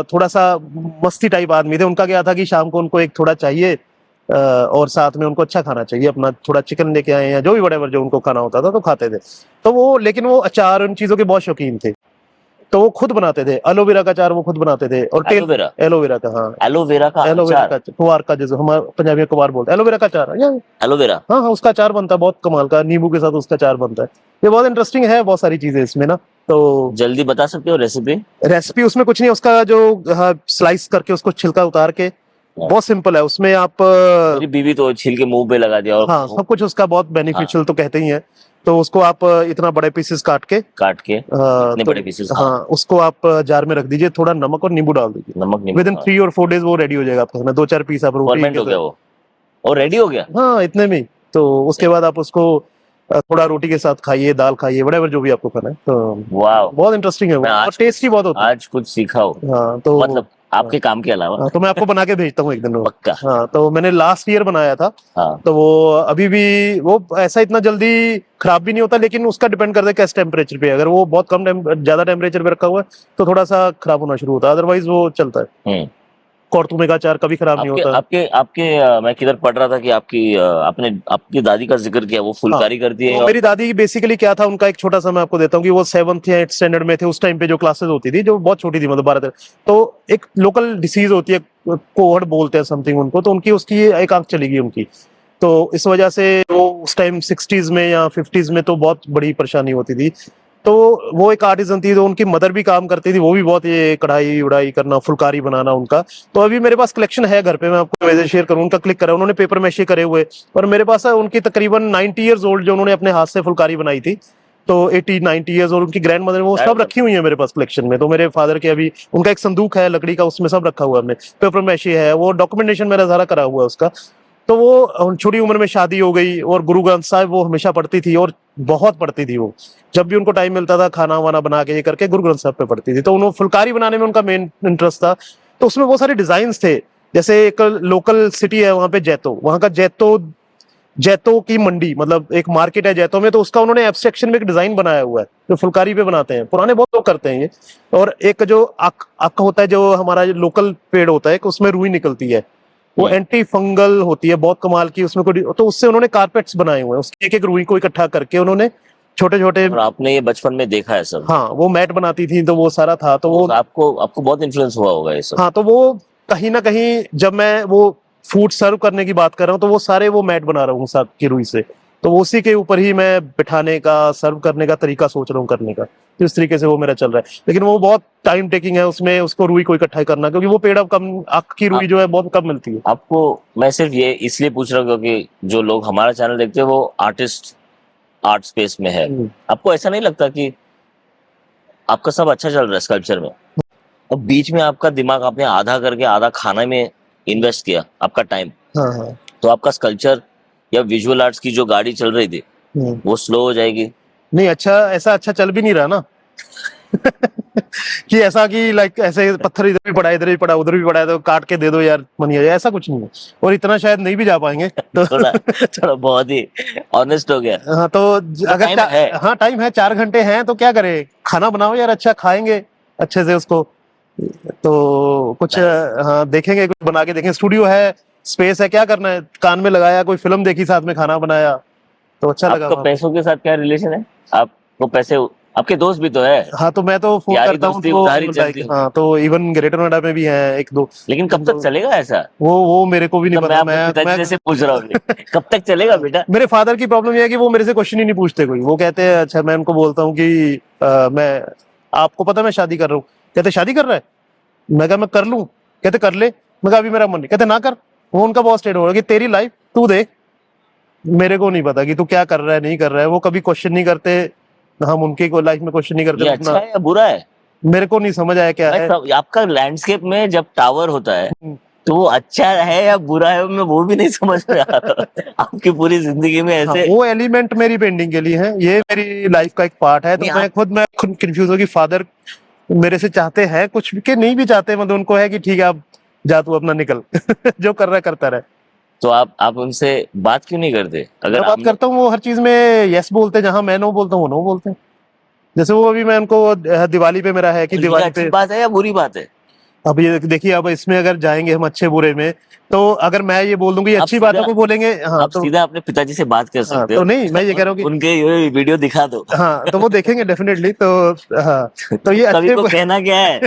थोड़ा सा मस्ती टाइप आदमी थे। उनका क्या था कि शाम को उनको एक थोड़ा चाहिए, और साथ में उनको अच्छा खाना चाहिए, अपना थोड़ा चिकन लेके आए या जो भी वड़ेवर जो उनको खाना होता था तो खाते थे। तो वो, लेकिन वो अचार उन चीजों के बहुत शौकीन थे, तो वो खुद बनाते थे। एलोवेरा का अचार वो खुद बनाते थे, और एलोवेरा? एलोवेरा का, हाँ एलोवेरा का एलोवेरा अचार? का, कुवार का, जैसे हमारे पंजाबी में कुवार बोलते हैं, एलोवेरा का अचार या एलोवेरा? हाँ हाँ, उसका अचार बनता है बहुत कमाल का, नींबू के साथ उसका अचार बनता है। ये बहुत इंटरेस्टिंग है, बहुत सारी चीजें इसमें ना। तो जल्दी बता सकते हो रेसिपी? रेसिपी उसमें कुछ नहीं है, उसका जो स्लाइस करके उसको छिलका उतार के, बहुत सिंपल है। उसमें आप मेरी बीवी तो छील के मुंह पे लगा दिया, और हाँ, सब कुछ उसका बहुत बेनिफिशियल तो कहते ही है। तो उसको आप इतना बड़े पीसेस काट के, काट के इतने तो बड़े पीसेस? हाँ, उसको आप जार में रख दीजिए, थोड़ा नमक और नींबू डाल दीजिए, नमक नींबू? विद इन 3 और 4 डेज वो रेडी हो जाएगा आपका खाना। 2-4 पीस आप रोटी फर्मेंट के हो गया साथ, वो और रेडी हो गया? हाँ इतने में ही। तो उसके बाद आप उसको थोड़ा रोटी के साथ खाइए, दाल खाइए, वड़ेवर जो भी आपको खाना है। तो वाह, बहुत इंटरेस्टिंग है वो, मैं और आज टेस्टी बहुत होता आज कुछ सीखा हो, है। हाँ, तो मतलब आपके काम के अलावा। हाँ, तो मैं आपको बना के भेजता हूँ एक दिन वो। पक्का। हाँ, तो मैंने लास्ट ईयर बनाया था, हाँ, तो वो अभी भी वो ऐसा इतना जल्दी खराब भी नहीं होता, लेकिन उसका डिपेंड करता है किस टेम्परेचर पे। अगर वो बहुत ज्यादा टेम्परेचर पे रखा हुआ है तो थोड़ा सा खराब होना शुरू होता है, अदरवाइज वो चलता है। कौड़तुमे का अचार कभी खराब नहीं आपके होता। आपके आपके मैं किधर पढ़ रहा था कि आपने आपकी दादी का जिक्र किया, वो फुलकारी करती है। तो मेरी दादी बेसिकली क्या था उनका, एक छोटा सा मैं आपको देता हूँ कि वो 7th या 8th स्टैंडर्ड में थे उस टाइम पे, जो क्लासेस होती थी, जो बहुत छोटी थी, मतलब 12 तो एक लोकल डिसीज होती है, कोहड़ बोलते हैं समथिंग उनको, तो उनकी उसकी एक आंख चली गई उनकी। तो इस वजह से वो उस टाइम 60s में या 50s में तो बहुत बड़ी परेशानी होती थी। तो वो एक आर्टिसन थी, तो उनकी मदर भी काम करती थी, वो भी बहुत ये कढ़ाई उड़ाई करना, फुलकारी बनाना उनका। तो अभी मेरे पास कलेक्शन है घर पे, मैं आपको इमेज शेयर करूँ, उनका क्लिक करा, उन्होंने पेपर मैशे करे हुए, और मेरे पास है उनकी तकरीबन 90 ईयर्स ओल्ड जो उन्होंने अपने हाथ से फुलकारी बनाई थी, तो 80-90 ईयर्स, और उनकी ग्रैंड मदर, वो सब रखी हुई है मेरे पास कलेक्शन में। तो मेरे फादर के अभी उनका एक संदूक है लकड़ी का, उसमें सब रखा हुआ है, हमने पेपर मैशे है, वो डॉक्यूमेंटेशन मेरा सारा करा हुआ है उसका। तो वो छोटी उम्र में शादी हो गई, और गुरु ग्रंथ साहिब वो हमेशा पढ़ती थी, और बहुत पढ़ती थी वो, जब भी उनको टाइम मिलता था खाना वाना बना के ये करके गुरु ग्रंथ साहिब पे पढ़ती थी। तो उन्होंने फुलकारी बनाने में उनका मेन इंटरेस्ट था। तो उसमें बहुत सारे डिजाइन थे, जैसे एक लोकल सिटी है वहां पे जैतो, वहां का जैतो, जैतो की मंडी, मतलब एक मार्केट है जैतो में, तो उसका उन्होंने एब्स्ट्रैक्शन में एक डिजाइन बनाया हुआ है जो फुलकारी पे बनाते हैं, पुराने बहुत लोग करते हैं ये। और एक जो अक होता है, जो हमारा लोकल पेड़ होता है, उसमें रुई निकलती है, वो एंटी फंगल होती है, बहुत कमाल की, उसमें कोई, तो उससे उन्होंने कारपेट्स बनाए हुए हैं, उसकी एक एक रुई को इकट्ठा करके उन्होंने छोटे छोटे। और आपने ये बचपन में देखा है सब? हाँ, वो मैट बनाती थी, तो वो सारा था, तो वो आपको आपको बहुत इन्फ्लुएंस हुआ होगा ये सब। हाँ, तो वो कहीं ना कहीं जब मैं वो फूड सर्व करने की बात कर रहा हूँ, तो वो सारे वो मैट बना रहा हूँ साग की रुई से, तो उसी के ऊपर ही मैं बिठाने का, सर्व करने का तरीका सोच रहा हूँ करने का, तो इस तरीके से वो मेरा चल रहा है। लेकिन वो बहुत टाइम टेकिंग है उसमें, उसको रुई को इकट्ठा करना, क्योंकि वो पेड़ अब कम, आक की रुई जो है बहुत कम मिलती है। आपको मैं सिर्फ ये इसलिए पूछ रहा हूँ क्योंकि जो लोग हमारा चैनल देखते हैं वो आर्टिस्ट आर्ट स्पेस में है। आपको ऐसा नहीं लगता कि आपका सब अच्छा चल रहा है स्कल्पचर में, और बीच में आपका दिमाग आपने आधा करके आधा खाना में इन्वेस्ट किया आपका टाइम, हाँ हाँ, तो आपका स्कल्पचर या विजुअल आर्ट्स की जो गाड़ी चल रही थी वो स्लो हो जाएगी। नहीं, अच्छा, ऐसा अच्छा चल भी नहीं रहा ना कि ऐसा कि लाइक ऐसे पत्थर इधर भी पड़ा, इधर भी पड़ा, उधर भी पड़ा है, तो काट के दे दो यार, बनिया जाए, ऐसा कुछ नहीं है, और इतना शायद नहीं भी जा पाएंगे तो थोड़ा थोड़ा बहुत ही ऑनेस्ट हो गया। हाँ, तो अगर टाइम है। हाँ, टाइम है, 4 घंटे हैं, तो क्या करें, खाना बनाओ यार, अच्छा खाएंगे अच्छे से उसको, तो कुछ हाँ देखेंगे, कुछ बना के देखेंगे, स्टूडियो है, स्पेस है, क्या करना है, कान में लगाया, कोई फिल्म देखी, साथ में खाना बनाया, तो अच्छा लगा। आपका पैसों के साथ क्या रिलेशन है? आपको पैसे, आपके दोस्त भी तो है। हाँ, तो मैं तो फोन यारी करता हूँ, दोस्ती तो उधारी चलती है। हाँ, तो इवन ग्रेटर नोएडा में भी है एक दो। लेकिन कब तक चलेगा ऐसा? वो मेरे को भी नहीं तो पता, मैं अपने पिताजी से पूछ रहा हूँ कब तक चलेगा बेटा? मेरे फादर की प्रॉब्लम ये है कि वो मेरे से क्वेश्चन ही नहीं पूछते कोई, वो कहते हैं, अच्छा, मैं उनको बोलता हूँ कि मैं, आपको पता मैं शादी कर रहा हूँ, कहते शादी कर रहा है, मैं कहा मैं कर लूं, कहते कर ले, मैं कहा अभी मेरा मन नहीं, कहते ना कर। वो उनका बहुत स्टेट हो रहा है कि तेरी लाइफ तू देख, मेरे को नहीं पता कि तू क्या कर रहा है, नहीं कर रहा है, वो कभी क्वेश्चन नहीं करते, हम उनकी लाइफ में क्वेश्चन नहीं ये करते। अच्छा है या बुरा है? मेरे को नहीं समझ आया क्या है। आपका लैंडस्केप में जब टावर होता है तो वो अच्छा है या बुरा है, मैं वो भी नहीं समझ में आ रहा आपकी पूरी जिंदगी में ऐसे। हाँ, वो एलिमेंट मेरी पेंटिंग के लिए है, ये मेरी लाइफ का एक पार्ट है, तो मैं खुद कंफ्यूज हूँ कि फादर मेरे से चाहते हैं कुछ के, नहीं भी चाहते, मतलब उनको है कि ठीक है, अब जा तू अपना निकल जो कर रहा है करता रहे। तो आप उनसे बात क्यों नहीं करते? अगर बात करता हूँ, वो हर चीज में यस बोलते हैं, जहां मैं नो बोलता हूँ वो नो बोलते हैं। जैसे वो अभी मैं उनको दिवाली पे मेरा है कि तो दिवाली अच्छी पे, बात है या बुरी बात है? अब ये देखिए, अब इसमें अगर जाएंगे हम अच्छे बुरे में, तो अगर मैं ये बोल दूंगी अच्छी बातों को बोलेंगे, हाँ, आप तो सीधा अपने पिताजी से बात कर सकते हो। तो नहीं, मैं ये कह रहा हूँ कि उनके ये वीडियो दिखा दो। हाँ, तो वो देखेंगे डेफिनेटली, तो हाँ, तो ये सभी को अच्छे कहना क्या है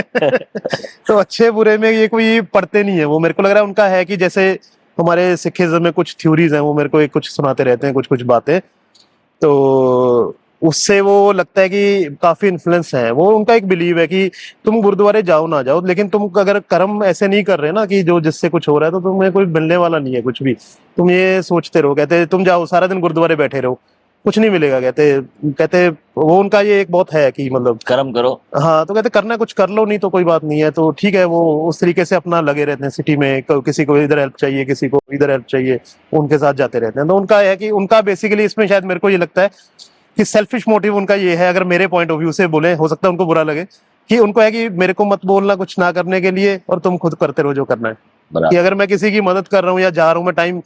तो अच्छे बुरे में ये कोई पढ़ते नहीं है, वो मेरे को लग रहा है उनका है कि जैसे हमारे सिखिज्म में कुछ थ्योरीज हैं, वो मेरे को एक कुछ सुनाते रहते हैं, कुछ कुछ बातें, तो उससे वो लगता है कि काफी इन्फ्लुएंस है, वो उनका एक बिलीव है कि तुम गुरुद्वारे जाओ ना जाओ, लेकिन तुम अगर कर्म ऐसे नहीं कर रहे ना कि जो जिससे कुछ हो रहा है, तो तुम्हें कोई मिलने वाला नहीं है कुछ भी, तुम ये सोचते रहो, कहते तुम जाओ सारा दिन गुरुद्वारे बैठे रहो, कुछ नहीं मिलेगा, कहते कहते वो उनका ये एक बहुत है कि मतलब कर्म करो। हाँ, तो कहते करना कुछ कर लो, नहीं तो कोई बात नहीं है, तो ठीक है, वो उस तरीके से अपना लगे रहते हैं सिटी में, किसी को इधर हेल्प चाहिए, किसी को इधर हेल्प चाहिए, उनके साथ जाते रहते हैं। तो उनका है कि उनका बेसिकली इसमें शायद मेरे को ये लगता है कि सेल्फिश मोटिव उनका ये है, अगर मेरे पॉइंट ऑफ व्यू से बोले, हो सकता है उनको बुरा लगे, कि उनको है कि मेरे को मत बोलना कुछ ना करने के लिए, और तुम खुद करते रहो जो करना है, कि अगर मैं किसी की मदद कर रहा हूँ या जा रहा हूँ मैं, टाइम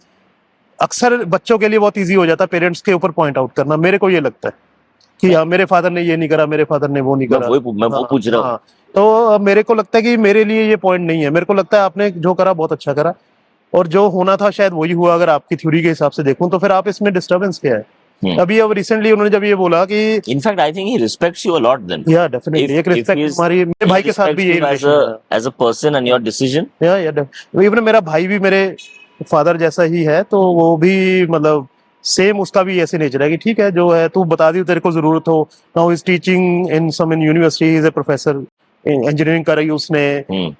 अक्सर बच्चों के लिए बहुत इजी हो जाता है पेरेंट्स के ऊपर पॉइंट आउट करना, मेरे को ये लगता है कि हाँ, मेरे फादर ने ये नहीं करा, मेरे फादर ने वो नहीं करा, मैं वो पूछ रहा हूँ। तो मेरे को लगता है कि मेरे लिए ये पॉइंट नहीं है, मेरे को लगता है आपने जो करा बहुत अच्छा करा, और जो होना था शायद वही हुआ, अगर आपकी थ्योरी के हिसाब से देखूं, तो फिर आप इसमें डिस्टर्बेंस क्या है? अभी अब रिसेंटली उन्होंने जब ये बोला कि in fact I think he respects you a lot then. या डेफिनेटली एक रिस्पेक्ट हमारी, मेरे भाई के साथ भी यही as a person and your decision. या इवन मेरा भाई भी मेरे फादर जैसा ही है, तो वो भी मतलब सेम उसका भी ऐसे नेचर है कि ठीक है जो है तू बता दी तेरे को जरूरत हो। Now is teaching in some in university, is a professor, engineering करी उसने,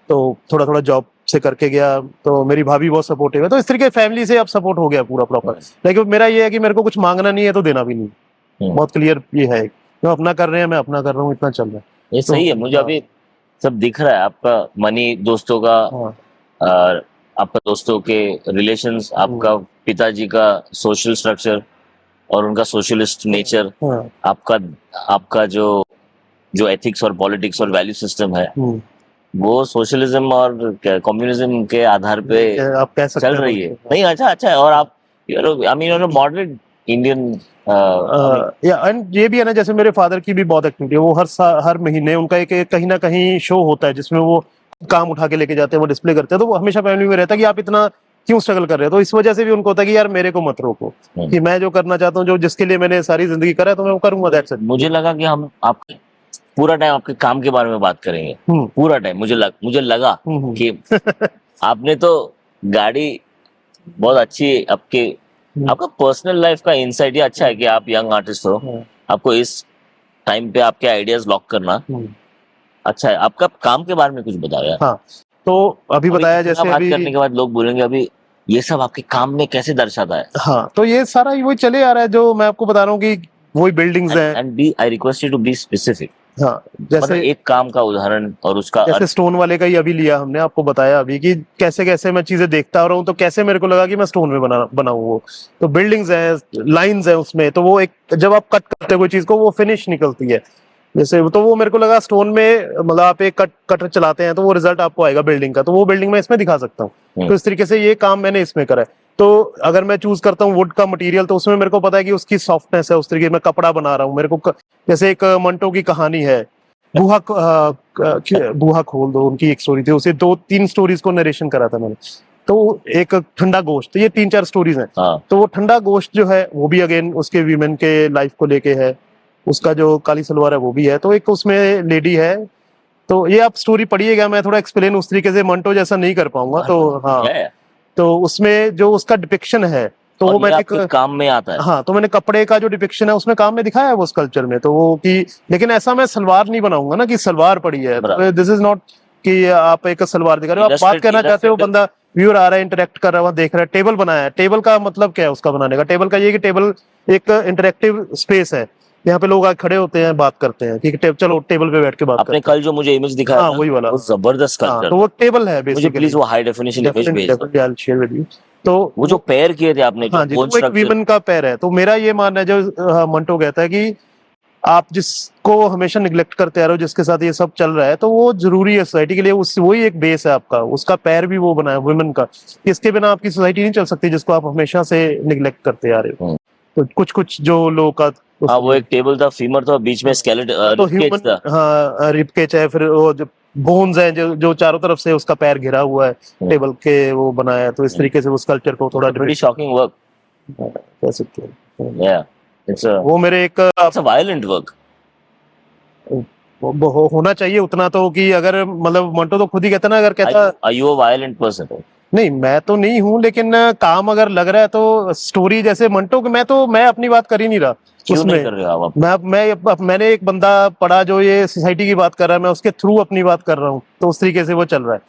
तो थोड़ा थोड़ा जॉब से करके गया। तो मेरी भाभी बहुत सपोर्टिव है, तो इस तरीके फैमिली से अब सपोर्ट हो गया पूरा प्रॉपर। लेकिन मेरा ये है कि मेरे को कुछ मांगना नहीं है तो देना भी नहीं, बहुत क्लियर ये है। जो अपना कर रहे हैं मैं अपना कर रहा हूँ, इतना चल रहा है। ये सही है, मुझे अभी सब दिख रहा है, आपका मनी, दोस्तों का, और आपका दोस्तों के रिलेशंस, आपका पिताजी का सोशल स्ट्रक्चर और उनका सोशलिस्ट नेचर, आपका आपका जो जो एथिक्स और पॉलिटिक्स और वैल्यू सिस्टम है वो सोशलिज्म और कम्युनिज्म के आधार पे आप कह सकते चल रही है। नहीं, अच्छा अच्छा है। और आप I mean moderate Indian, and ये भी है ना, जैसे मेरे फादर की भी बहुत एक्टिविटी है, वो हर महीने उनका एक कहीं ना कहीं शो होता है जिसमें वो काम उठा के लेके जाते हैं, वो डिस्प्ले करते हैं। तो वो हमेशा फैमिली में रहता है कि आप इतना क्यों स्ट्रगल कर रहे हो। तो इस वजह से भी उनको होता है कि यार मेरे को मत रोको, कि मैं जो करना चाहता हूँ, जो जिसके लिए मैंने सारी जिंदगी करा है, तो मैं वो करूंगा। That's it. मुझे लगा कि हम आपके पूरा टाइम आपके काम के बारे में बात करेंगे, पूरा टाइम। मुझे लगा कि आपने तो गाड़ी बहुत अच्छी, आपका पर्सनल लाइफ का इंसाइट, ये अच्छा है कि आप यंग आर्टिस्ट हो, आपको इस टाइम पे आपके आइडियाज लॉक करना अच्छा है। आपका काम के बारे में कुछ बताओ यार। हाँ, तो अभी बताया जैसे बात अभी करने के बाद लोग बोलेंगे अभी ये सब आपके काम में कैसे दर्शाता है। हाँ, तो ये सारा वही चले आ रहा है जो मैं आपको बता रहा हूँ कि वही बिल्डिंग्स हैं। And be I request you to be specific. हाँ, मतलब जैसे एक काम का उदाहरण और उसका जैसे स्टोन वाले का ही अभी लिया हमने, आपको बताया अभी कि कैसे कैसे मैं चीजें देखता आ रहा हूँ, तो कैसे मेरे को लगा कि मैं स्टोन में बनाऊं वो। तो बिल्डिंग्स हैं, लाइंस हैं उसमें, तो वो एक जब आप कट करते हो कोई चीज को, वो फिनिश निकलती है जैसे, तो वो मेरे को लगा स्टोन में, मतलब आप एक कटर चलाते हैं तो वो रिजल्ट आपको आएगा बिल्डिंग का, तो वो बिल्डिंग मैं इसमें दिखा सकता हूँ। तो इस तरीके से ये काम मैंने इसमें करा है। तो अगर मैं चूज करता हूँ वुड का मटेरियल, तो उसमें मेरे को पता है कि उसकी सॉफ्टनेस है, उस तरीके मैं कपड़ा बना रहा हूँ। मेरे को जैसे एक मंटो की कहानी है, बूहा खोल दो, उनकी एक स्टोरी थी, उसे 2-3 स्टोरीज को नरेशन करा था मैंने। तो एक ठंडा गोश्त, तो ये 3-4 स्टोरीज हैं। तो वो ठंडा गोश्त जो है वो भी अगेन उसके वीमेन के लाइफ को लेके है, उसका जो काली सलवार है वो भी है। तो एक उसमें लेडी है, तो ये आप स्टोरी पढ़िएगा, मैं थोड़ा एक्सप्लेन उस तरीके से मंटो जैसा नहीं कर पाऊंगा। तो हाँ, तो उसमें जो उसका डिपिक्शन है, तो वो मैंने काम में आता है। हाँ, तो मैंने कपड़े का जो डिपिक्शन है उसमें काम में दिखाया है वो स्कल्पचर में। तो वो कि लेकिन ऐसा मैं सलवार नहीं बनाऊंगा ना कि सलवार पड़ी है, दिस इज नॉट कि आप एक सलवार दिखा रहे हो, आप बात कहना चाहते हो, बंदा व्यूअर आ रहा है, इंटरेक्ट कर रहा है, देख रहा है, टेबल बनाया है। टेबल का मतलब क्या है उसका बनाने का? टेबल का ये कि टेबल एक इंटरेक्टिव स्पेस है, यहाँ पे लोग खड़े होते हैं, बात करते हैं कि चलो टेबल पे बैठ के बात करते हैं। कल जो मुझे इमेज दिखाया हाँ, वही वाला, वो जबरदस्त कल्चर, तो वो टेबल है बेसिकली। मुझे प्लीज वो हाई डेफिनेशन इमेज भेज दो। Share with you. तो वो जो पैर किए थे आपने, हाँ जी, वो एक वीमन का पैर है। तो मेरा ये मानना है, जो मंटो कहता है कि आप जिसको हमेशा निग्लेक्ट करते आ रहे हो, जिसके साथ ये सब चल रहा है, तो वो जरूरी है सोसाइटी के लिए, वही एक बेस है आपका, उसका पैर भी वो बना है वुमेन का। इसके बिना आपकी सोसाइटी नहीं चल सकती, जिसको आप हमेशा से निग्लेक्ट करते आ रहे हो। तो कुछ कुछ जो लोगों का वो एक टेबल था, फीमर था, बीच में स्केलेटन, तो ह्यूमन, हाँ, रिबकेज है, फिर वो जो बोन्स हैं जो चारों तरफ से उसका पैर घिरा हुआ है टेबल के, वो बनाया है। तो इस तरीके से उस कल्चर को थोड़ा pretty shocking work, कह सकते हैं। yeah, it's a वो मेरे एक violent work। होना चाहिए उतना तो, कि अगर मतलब मंटो तो खुद ही कहता ना, अगर कहता are you a violent person? नहीं, मैं तो नहीं हूँ, लेकिन काम अगर लग रहा है तो स्टोरी जैसे मंटो के, मैं अपनी बात कर ही नहीं रहा उसमें। नहीं कर रहे हो आप? मैंने एक बंदा पढ़ा जो ये सोसाइटी की बात कर रहा है, मैं उसके थ्रू अपनी बात कर रहा हूँ, तो उस तरीके से वो चल रहा है।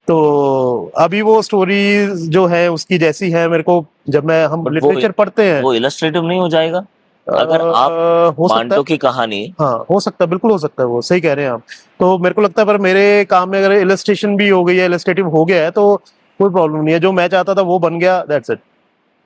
तो अभी वो स्टोरी जो है उसकी जैसी है, मेरे को जब हम लिटरेचर पढ़ते हैं, वो इलस्ट्रेटिव नहीं हो जाएगा अगर आप मंटो की कहानी? हाँ, हो सकता है, बिल्कुल हो सकता है, वो सही कह रहे हैं आप। तो मेरे को लगता है, पर मेरे काम में अगर इलस्ट्रेशन भी हो गई है, इलस्ट्रेटिव हो गया है, तो कोई प्रॉब्लम नहीं है। जो मैं चाहता था वो बन गया, दैट्स इट।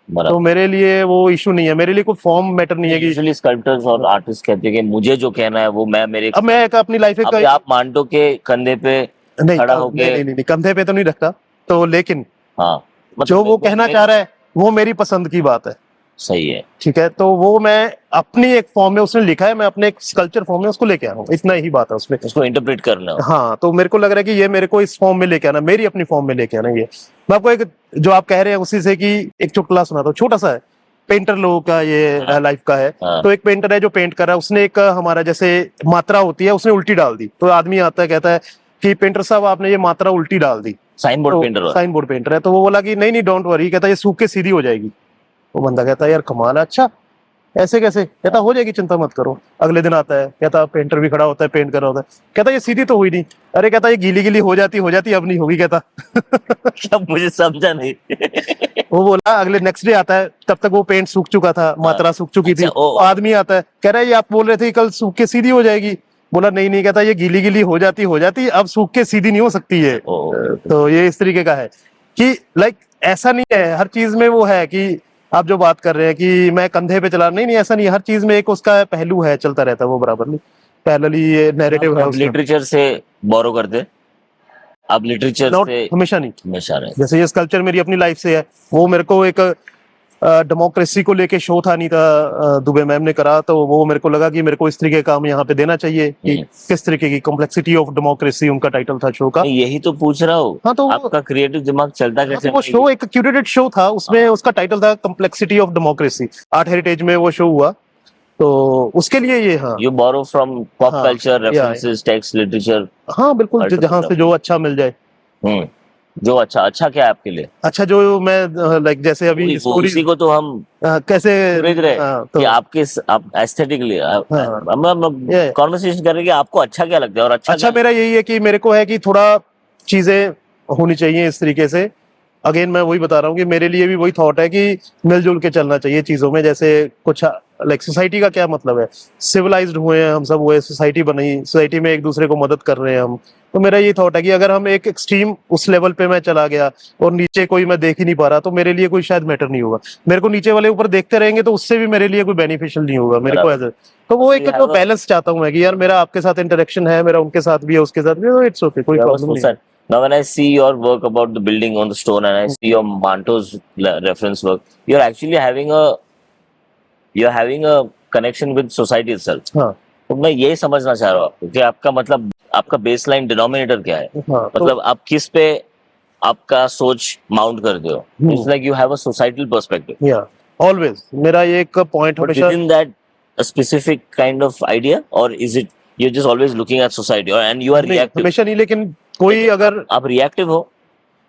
तो मेरे लिए वो इशू नहीं है, मेरे लिए कोई फॉर्म मैटर नहीं है। कि यूजुअली स्कल्पटर्स और आर्टिस्ट कहते हैं कि मुझे जो कहना है वो अब मैं एक अपनी लाइफ में आप मंटो के कंधे पे खड़ा होके नहीं, कंधे पे तो नहीं रखता, तो लेकिन हाँ, जो वो कहना चाह रहा है वो मेरी पसंद की बात है। सही है, ठीक है, तो वो मैं अपनी एक फॉर्म में उसने लिखा है, मैं अपने एक स्कल्पचर फॉर्म में उसको लेके आ रहा हूँ, इतना ही बात है उसमें। उसको इंटरप्रेट करना। हाँ, तो मेरे को लग रहा है कि ये मेरे को इस फॉर्म में लेके आना, मेरी अपनी फॉर्म में लेके आना। ये मैं आपको एक, जो आप कह रहे हैं उसी से, कि एक चुटकुला सुनाता हूँ, छोटा सा है, पेंटर लोगों का ये लाइफ का है। तो एक पेंटर है जो पेंट कर रहा है, उसने एक हमारा जैसे मात्रा होती है, उसने उल्टी डाल दी। तो आदमी आता है, कहता है कि पेंटर साहब आपने ये मात्रा उल्टी डाल दी। साइन बोर्ड पेंटर है, तो वो बोला कि नहीं डोंट वरी, कहता है ये सूख के सीधी हो जाएगी। वो बंदा कहता है यार कमाल है, अच्छा ऐसे कैसे? कहता हो जाएगी चिंता मत करो। अगले दिन आता है, कहता पेंटर भी खड़ा होता है, पेंट कर रहा होता है, कहता ये सीधी तो हुई नहीं। अरे कहता ये गीली गीली हो जाती अब नहीं होगी कहता। सब मुझे समझा नहीं। वो बोला अगले नेक्स्ट डे आता है, तब तक वो पेंट सूख चुका था, मात्रा सूख चुकी थी। अच्छा, ओ। आदमी आता है, कह रहा है ये आप बोल रहे थे कल सूख के सीधी हो जाएगी। बोला नहीं नहीं, कहता ये गीली गीली हो जाती अब सूख के सीधी नहीं हो सकती है। ओ। तो ये इस तरीके का है कि लाइक ऐसा नहीं है हर चीज में वो है कि आप जो बात कर रहे हैं कि मैं कंधे पे चला, नहीं नहीं ऐसा नहीं है, हर चीज में एक उसका पहलू है, चलता रहता है वो बराबर नहीं, पैरेलली ये नैरेटिव है आप उसमें। लिटरेचर से बोरो करते, आप लिटरेचर नॉट से हमेशा नहीं, हमेशा रहे। जैसे ये स्कल्पचर मेरी अपनी लाइफ से है, वो मेरे को एक डेमोक्रेसी को लेके शो था अनीता दुबे मैम ने करा, तो वो मेरे को लगा कि मेरे को इस तरीके का काम यहाँ पे देना चाहिए कि किस तरीके की कॉम्प्लेक्सिटी ऑफ डेमोक्रेसी उनका टाइटल था शो का। यही तो पूछ रहा हूँ। हाँ, तो आपका क्रिएटिव दिमाग चलता कैसे? वो शो एक क्यूरेटेड शो था, उसमें उसका टाइटल था complexity of democracy, art heritage में वो शो हुआ, तो उसके लिए ये। हाँ, यू बोरो फ्रॉम पॉप हाँ, कल्चर, रेफरेंसेस, टेक्स्ट, लिटरेचर। हाँ बिल्कुल, जहाँ से जो अच्छा मिल जाए। जो अच्छा क्या है आपके लिए? अच्छा जो मैं लाइक जैसे अभी स्टोरी उसी को तो हम कैसे खरीद रहे तो कि आपके आप एस्थेटिकली हम कॉन्वर्सेशन कर रहे हैं कि आपको अच्छा क्या लगता है और अच्छा मेरा यही है कि मेरे को है कि थोड़ा चीजें होनी चाहिए इस तरीके से। अगेन मैं वही बता रहा हूँ कि मेरे लिए भी वही थॉट है कि मिलजुल के चलना चाहिए चीजों में। जैसे कुछ लाइक सोसाइटी का क्या मतलब है, सिविलाइज्ड हुए हैं हम सब, हुए सोसाइटी बनी, सोसाइटी में एक दूसरे को मदद कर रहे हैं हम। तो मेरा ये थॉट है कि अगर हम एक एक्सट्रीम उस लेवल पे मैं चला गया और नीचे कोई मैं देख ही नहीं पा रहा, तो मेरे लिए कोई शायद मैटर नहीं होगा। मेरे को नीचे वाले ऊपर देखते रहेंगे तो उससे भी मेरे लिए कोई बेनिफिशियल नहीं होगा मेरे को एज। तो वो एक जो बैलेंस चाहता हूँ मैं कि यार मेरा आपके साथ इंटरेक्शन है, मेरा उनके साथ भी है, उसके साथ भी है, इट्स ओके, कोई प्रॉब्लम नहीं है। Now, when I see your work about the building on the stone, and I see your Manto's reference work, you're actually having a connection with society itself. हाँ, तो मैं ये समझना चाह रहा हूँ आपको कि आपका मतलब आपका बेसलाइन डिनोमिनेटर क्या है? हाँ, मतलब आप किस पे आपका सोच माउंट करते हो? It's like you have a societal perspective. या ऑलवेज मेरा ये एक पॉइंट हमेशा। Within that a specific kind of idea, or is it you're just always looking at society, or and you are reactive? हमेशा नहीं, लेकिन कोई अगर आप रिएक्टिव हो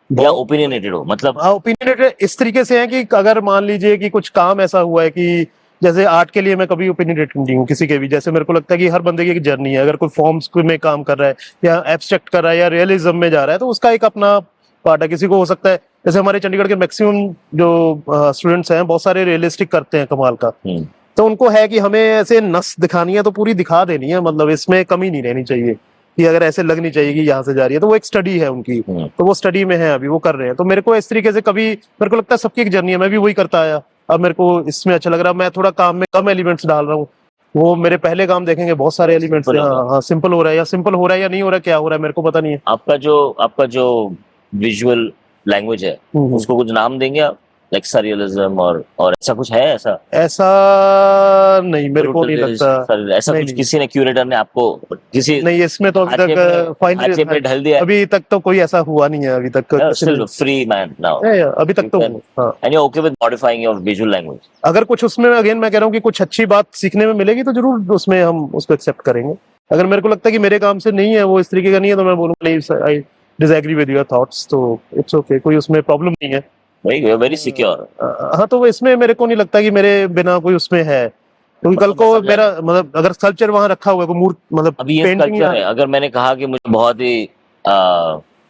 या ओपिनियनेटेड हो, मतलब ओपिनियनेटेड इस तरीके से है कि अगर मान लीजिए कि कुछ काम ऐसा हुआ है कि जैसे आर्ट के लिए मैं कभी ओपिनियनेटेड नहीं हूँ किसी के भी। जैसे मेरे को लगता है कि हर बंदे की एक जर्नी है, अगर कोई फॉर्म्स में काम कर रहा है या एब्स्ट्रैक्ट कर रहा है या रियलिज्म में जा रहा है, तो उसका एक अपना पार्ट है। किसी को हो सकता है, जैसे हमारे चंडीगढ़ के मैक्सिमम जो स्टूडेंट्स हैं बहुत सारे रियलिस्टिक करते हैं कमाल का, तो उनको है कि हमें ऐसे नस दिखानी है तो पूरी दिखा देनी है, मतलब इसमें कमी नहीं रहनी चाहिए कि अगर ऐसे लगनी चाहिए कि यहाँ से जा रही है। तो वो एक स्टडी है उनकी, तो वो स्टडी में है अभी, वो कर रहे हैं। तो मेरे को इस तरीके से कभी मेरे को लगता है सबकी एक जर्नी है, मैं भी वही करता आया। अब मेरे को इसमें अच्छा लग रहा है, मैं थोड़ा काम में कम एलिमेंट्स डाल रहा हूँ। वो मेरे पहले काम देखेंगे बहुत सारे एलिमेंट्स, हाँ सिंपल हो रहा है या सिंपल हो रहा है या नहीं हो रहा है, क्या हो रहा है मेरे को पता नहीं है। आपका जो विजुअल लैंग्वेज है उसको कुछ नाम देंगे आप? लाइक सरियलिज्म और ऐसा कुछ है? ऐसा नहीं मेरे को नहीं लगता। ऐसा कुछ किसी ने क्यूरेटर ने आपको किसी नहीं, इसमें तो अभी तक फाइनली पे ढल दिया? अभी तक तो कोई ऐसा हुआ नहीं है अभी तक। स्टिल फ्री मैन नाउ अभी तक तो। And you okay with modifying your visual language? अगर कुछ उसमें अगेन मैं कह रहा हूँ कि कुछ अच्छी बात सीखने में मिलेगी तो जरूर उसमें हम उसको एक्सेप्ट करेंगे। अगर मेरे को लगता है कि मेरे काम से नहीं है, वो इस तरीके का नहीं है, तो मैं बोलूंगा नहीं, I disagree with your thoughts, तो इट्स ओके, कोई उसमें प्रॉब्लम नहीं है। Very secure. हाँ, तो इसमें मेरे को नहीं लगता कि मेरे बिना कोई उसमें है, क्योंकि कल को मेरा मतलब अगर स्कल्पचर वहां रखा हुआ है कोई मूर्ति, मतलब अभी ये स्कल्पचर है, अगर मैंने कहा कि मुझे बहुत ही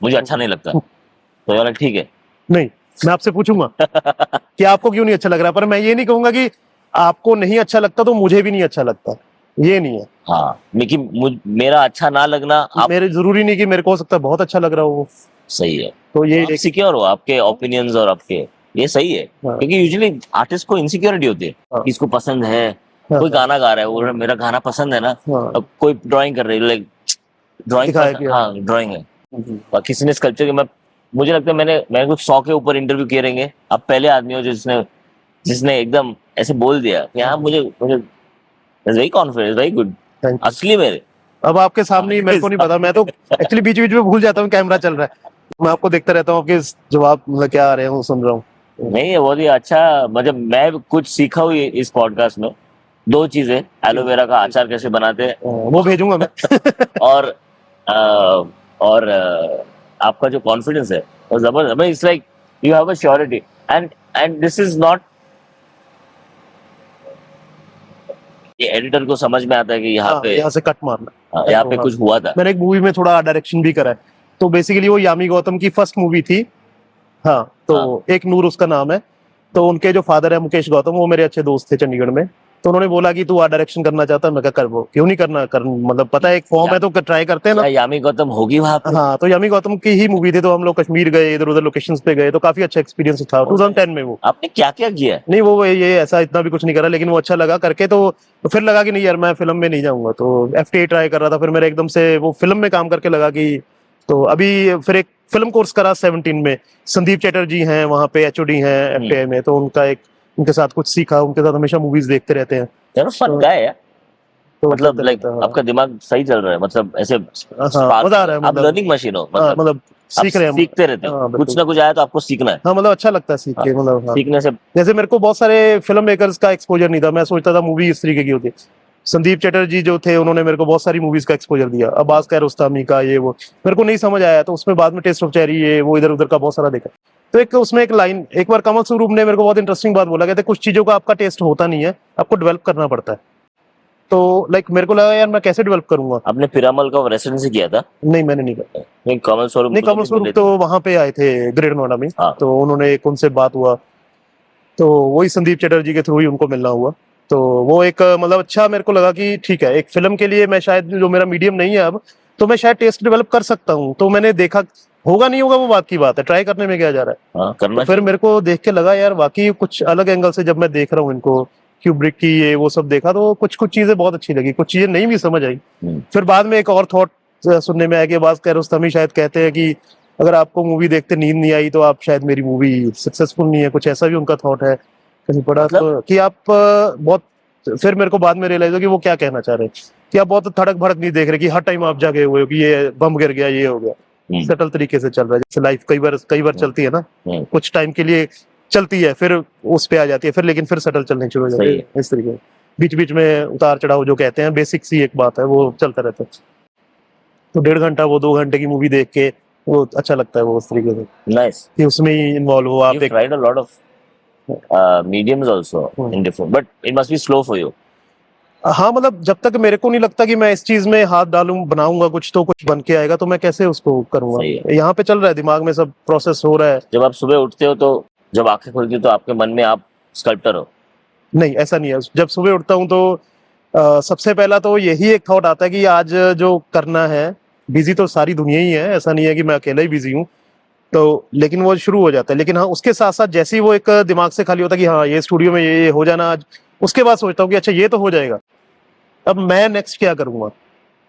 मुझे अच्छा नहीं लगता तो यार ठीक है, नहीं मैं आपसे पूछूंगा कि आपको क्यों नहीं अच्छा लग रहा, पर मैं ये नहीं कहूंगा कि आपको नहीं अच्छा लगता तो मुझे भी नहीं अच्छा लगता, ये नहीं है। हाँ, लेकिन मेरा अच्छा ना लगना मेरे जरूरी नहीं कि मेरे को हो सकता है बहुत अच्छा लग रहा हो वो। सही है, तो ये आप सिक्योर हो आपके ओपिनियंस और आपके, ये सही है। क्योंकि यूजुअली आर्टिस्ट को इनसिक्योरिटी होती है, इसको पसंद है, कोई गाना गा रहा है वो मेरा गाना पसंद है ना, अब कोई ड्राइंग कर रही है, लाइक ड्राइंग, हाँ ड्राइंग है, और किसी ने स्कल्पचर के, मुझे लगता है मैंने कुछ 100 के ऊपर इंटरव्यू किए रहेंगे, आप पहले आदमी हो जिसने एकदम ऐसे बोल दिया कि हाँ मुझे वेरी कॉन्फिडेंस, वेरी गुड, असली मेरे। अब आपके सामने ही मेरे को नहीं पता, मैं तो एक्चुअली बीच बीच में भूल जाता हूँ कैमरा चल रहा है, मैं आपको देखता रहता हूँ आपके जवाब मतलब क्या आ रहे हैं, सुन रहा हूँ। नहीं है बहुत ही अच्छा, मतलब मैं कुछ सीखा हुई इस पॉडकास्ट में, 2 चीजें, एलोवेरा का अचार कैसे बनाते हैं वो भेजूंगा मैं और आपका जो कॉन्फिडेंस है वो जबरदस्त, it's like you have a surety, and this is not ये एडिटर को समझ में आता है कि यहाँ हाँ, पे यहाँ से कट मारना। यहाँ पे हाँ। कुछ हुआ था। मैंने एक मूवी में थोड़ा डायरेक्शन भी करा है, तो बेसिकली वो यामी गौतम की फर्स्ट मूवी थी। हाँ, तो एक नूर उसका नाम है। तो उनके जो फादर है मुकेश गौतम, वो मेरे अच्छे दोस्त थे चंडीगढ़ में। तो उन्होंने बोला कि तू आर्ट डायरेक्शन करना चाहता है, मैं कहा कर, वो क्यों नहीं करना, कर मतलब पता है एक फॉर्म है तो ट्राई करते हैं ना। क्या यामी गौतम होगी वहां पे? हाँ, तो यामी गौतम की ही मूवी थी, तो हम लोग कश्मीर गए, इधर उधर लोकेशंस पे गए, तो काफी अच्छा एक्सपीरियंस था 2010 में वो। आपने क्या क्या किया है? नहीं, वो ये ऐसा इतना भी कुछ नहीं करा, लेकिन वो अच्छा लगा करके। तो फिर लगा कि नहीं यार, मैं फिल्म में नहीं जाऊंगा, तो एफटीए ट्राई कर रहा था। फिर मेरा एकदम से वो फिल्म में काम करके लगा कि, तो अभी फिर एक फिल्म कोर्स करा 17 में। संदीप चैटर्जी हैं वहाँ पे, एचओडी हैं एफटीआई में, तो उनके साथ कुछ सीखा, उनके साथ हमेशा मूवीज देखते रहते हैं। चलो फन गाय है, तो मतलब लाइक हाँ। आपका दिमाग सही चल रहा है, मतलब ऐसे हाँ, spark- मजा आ रहा है, आप मतलब लर्निंग मशीन हो, हाँ, मतलब मतलब आप सीख रहे हैं हम। सीखते रहते हाँ, हो, बिल्कुल। कुछ ना कुछ आया तो आपको सीखना है। हाँ, मतलब अच्छा लगता है सीख के, मतलब हाँ। सीखने से जैसे मेरे को बहुत सारे फिल्म मेकर्स का एक्सपोजर नहीं था, मैं सोचता था मूवी इस तरीके की होती है। संदीप चटर्जी जो थे, उन्होंने मेरे को बहुत सारी मूवीज का एक्सपोजर दिया, अब्बास कियारोस्तामी का ये वो, मेरे को नहीं समझ आया, तो उसमें बाद में टेस्ट ऑफ चेरी ये वो इधर उधर का बहुत सारा देखा। तो एक उसमें एक लाइन, एक बार कमल स्वरूप ने मेरे को बहुत इंटरेस्टिंग बात बोला, कहते कुछ चीजों का आपका टेस्ट होता नहीं है, आपको डेवलप करना पड़ता है। तो लाइक मेरे को लगा यार मैं कैसे डेवलप करूंगा। आपने पिरामल का रेसिडेंसी किया था? नहीं, मैंने नहीं किया। नहीं, कमल स्वरूप नहीं, को कमल भी स्वरूप मिले तो थे। वहां पे आए थे ग्रेट नोएडा में। हाँ। तो उन्होंने एक उनसे बात हुआ, तो वही संदीप चटर्जी के थ्रू ही उनको मिलना हुआ। तो वो एक मतलब अच्छा मेरे को लगा कि ठीक है, एक फिल्म के लिए मैं शायद, जो मेरा मीडियम नहीं है अब, तो मैं शायद टेस्ट डेवलप कर सकता हूँ। तो मैंने देखा, होगा नहीं होगा वो बात की बात है, ट्राई करने में क्या जा रहा है। हाँ, करना तो फिर चाहिए। मेरे को देख के लगा यार वाकई कुछ अलग एंगल से जब मैं देख रहा हूँ इनको, क्यूब्रिक की ये वो सब देखा, तो कुछ कुछ चीजें बहुत अच्छी लगी, कुछ चीजें नहीं भी समझ आई। फिर बाद में एक और थॉट सुनने में आया कि अब्बास कियारोस्तामी शायद कहते हैं कि अगर आपको मूवी देखते नींद नहीं आई तो आप शायद मेरी मूवी सक्सेसफुल नहीं है, कुछ ऐसा भी उनका थॉट है कहीं पढ़ा। मतलब? तो कि आप बहुत, फिर मेरे को बाद में रियलाइज हो कि वो क्या कहना चाह रहे हैं, कि आप बहुत धड़क भड़क नहीं देख रहे कि हर टाइम आप जागे हुए हो कि ये बम गिर गया, ये हो गया। सेटल तरीके से चल रहा है, जैसे लाइफ कई बार चलती है ना, कुछ टाइम के लिए चलती है, फिर उस पे आ जाती है, फिर लेकिन फिर सेटल चलने शुरू हो जाती है इस तरीके से। बीच बीच में उतार चढ़ाव जो कहते हैं, बेसिक सी एक बात है, वो चलता रहता है। तो 1.5 घंटा वो 2 घंटे की मूवी देख के वो अच्छा लगता है, वो उस तरीके से नाइस। कि उसमें ही इन्वॉल्व हो आप। You've tried a lot of mediums also in different, but it must be slow for you. हाँ, मतलब जब तक मेरे को नहीं लगता कि मैं इस चीज में हाथ डालूं, बनाऊंगा कुछ तो कुछ बन के आएगा, तो मैं कैसे उसको करूंगा। सही है। यहाँ पे चल रहा है, दिमाग में सब प्रोसेस हो रहा है। जब आप सुबह उठते हो तो जब आंखें खुलती हो तो आपके मन में आप स्कल्प्टर हो? नहीं, ऐसा नहीं है। जब सुबह उठता हूँ तो सबसे पहला तो यही एक थॉट आता है कि आज जो करना है, बिजी तो सारी दुनिया ही है, ऐसा नहीं है कि मैं अकेला ही बिजी हूँ। तो लेकिन वो शुरू हो जाता है, लेकिन हाँ उसके साथ साथ जैसे ही वो एक दिमाग से खाली होता है कि हाँ ये स्टूडियो में ये हो जाना आज, उसके बाद सोचता हूँ कि अच्छा ये तो हो जाएगा, अब मैं नेक्स्ट क्या करूंगा।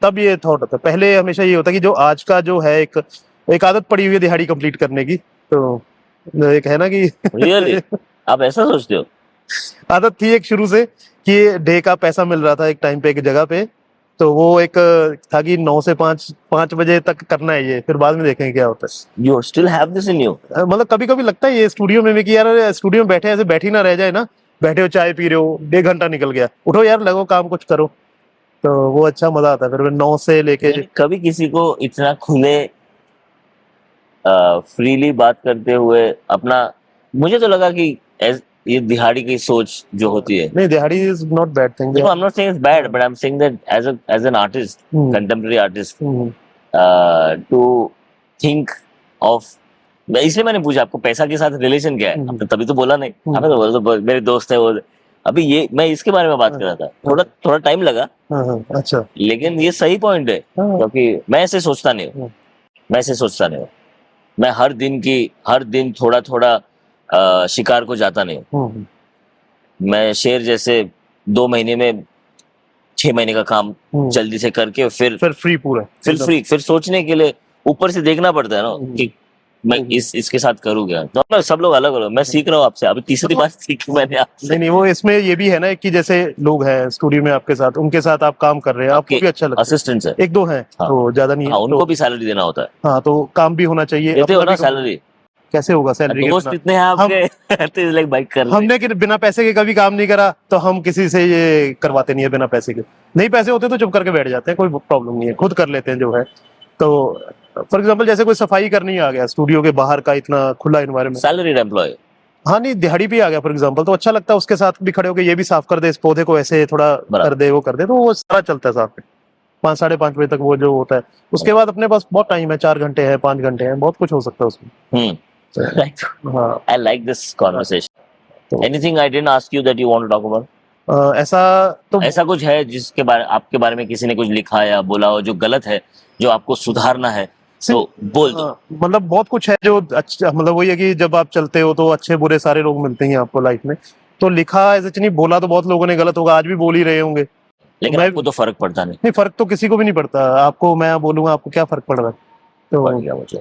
तब ये थॉट होता है। पहले हमेशा ये होता है कि जो आज का जो है एक आदत पड़ी हुई है दिहाड़ी कंप्लीट करने की, तो एक है ना कि Really? आप ऐसा सोचते हो? आदत थी एक शुरू से कि डे का पैसा मिल रहा था एक टाइम पे एक जगह पे, तो वो एक था कि 9 से 5 बजे तक करना है ये, फिर बाद में देखेंगे क्या होता है। You still have this in you? मतलब कभी कभी लगता है ये स्टूडियो में भी कि यार स्टूडियो में बैठे ऐसे बैठ ही ना रह जाए ना, बैठे हो चाय पी रहे हो, 1.5 घंटा निकल गया, उठो यार लगो काम कुछ करो, तो वो अच्छा मजा आता है। फिर 9 से लेके कभी किसी को इतना खुले फ्रीली बात करते हुए अपना, मुझे तो लगा कि ये दिहाड़ी की सोच जो होती है, नहीं, दिहाड़ी is not bad thing. no, I'm not saying it's bad, but I'm saying that as an artist, contemporary artist, to think of, इसलिए मैंने पूछा आपको पैसा के साथ रिलेशन क्या है, आपने तभी तो बोला नहीं, आपने तो बोला तो मेरे दोस्त है वो। अभी ये मैं इसके बारे में बात कर रहा था, थोड़ा टाइम लगा। अच्छा, लेकिन ये सही पॉइंट है, क्योंकि मैं ऐसे सोचता नहीं हूँ, मैं हर दिन थोड़ा थोड़ा शिकार को जाता नहीं हूँ। मैं शेर जैसे 2 महीने में 6 महीने का काम जल्दी से करके फिर फ्री पूरा, फिर सोचने के लिए ऊपर से देखना पड़ता है ना कि मैं इसके साथ करूँ क्या। तो मैं सब लोग अलग अलग, मैं सीख रहा हूँ आपसे, अभी तीसरी बार सीखी मैंने आपसे। नहीं, वो इसमें ये भी है ना कि जैसे लोग हैं स्टूडियो में आपके साथ, उनके साथ आप काम कर रहे हैं, आपको भी अच्छा लगता है। असिस्टेंट्स है, 1-2 हैं, तो ज्यादा नहीं है। उनको भी सैलरी देना होता है। हाँ, तो काम भी होना चाहिए। देते हो ना सैलरी? कैसे होगा सैलरी के दोस्त इतने हैं आपके, तो लाइक बाइक कर हमने कि बिना पैसे के कभी काम नहीं करा, तो हम किसी से ये करवाते नहीं है बिना पैसे के। नहीं पैसे होते तो चुप करके बैठ जाते हैं, कोई प्रॉब्लम नहीं है, खुद कर लेते हैं जो है। तो फॉर एग्जांपल जैसे कोई सफाई करनी आ गया स्टूडियो के बाहर का, इतना खुला एनवायरनमेंट, सैलरीड एम्प्लॉय। हाँ नहीं, दिहाड़ी भी आ गया फॉर एग्जांपल, तो अच्छा लगता है उसके साथ भी खड़े होकर ये भी साफ कर दे, इस पौधे को ऐसे थोड़ा कर दे, वो कर दे, तो वो सारा चलता है साथ में 5 साढ़े 5 बजे तक वो जो होता है। उसके बाद अपने पास बहुत टाइम है, 4 घंटे है, 5 घंटे हैं, बहुत कुछ हो सकता है उसमें। Right. हाँ I like this conversation. तो Anything I didn't ask you that you want to talk about? ऐसा तो ऐसा कुछ है जिसके बारे आपके बारे में किसी ने कुछ लिखा या बोला हो जो गलत है, जो आपको सुधारना है, तो बोल दो। मतलब बहुत कुछ है जो अच्छा, मतलब वही है कि जब आप चलते हो तो अच्छे बुरे सारे लोग मिलते हैं आपको लाइफ में, तो लिखा ऐसे नहीं, बोला तो बहुत लोगों ने गलत होगा, आज भी बोल ही रहे होंगे, लेकिन मैं आपको तो फर्क पड़ता नहीं। नहीं, फर्क तो किसी को भी नहीं पड़ता, आपको मैं बोलूंगा आपको क्या फर्क पड़ रहा है, पड़ तो गया मुझे,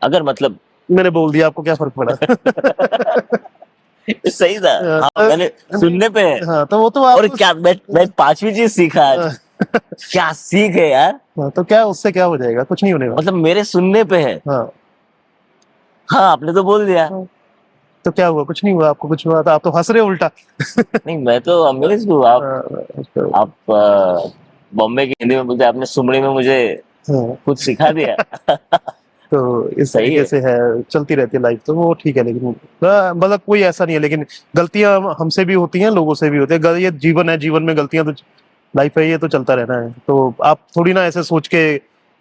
अगर मतलब मैंने बोल दिया, आपको क्या फर्क पड़ा। सही था। हाँ, मैंने सुनने पे है। हाँ तो वो तो आप और क्या मैं 5वीं चीज सीखा आज। क्या सीख है यार, हाँ, तो क्या उससे क्या हो जाएगा, कुछ नहीं होने वाला। मतलब मेरे सुनने पे है। हाँ हाँ, आपने तो बोल दिया। तो क्या हुआ, कुछ नहीं हुआ, आपको कुछ हुआ था, आप तो हंस रहे हो उल्टा। नहीं, मैं तो अमेज हूँ। तो, आप बॉम्बे की हिंदी में बोलते हैं, आपने सुमड़ी में मुझे हाँ, कुछ सिखा दिया। तो इस सही तरीके है। से है, चलती रहती है लाइफ, तो वो ठीक है, लेकिन मतलब कोई ऐसा नहीं है, लेकिन गलतियां हमसे भी होती हैं, लोगों से भी होती है, ये जीवन है, जीवन में गलतियां तो लाइफ है, ये तो चलता रहना है, तो आप थोड़ी ना ऐसे सोच के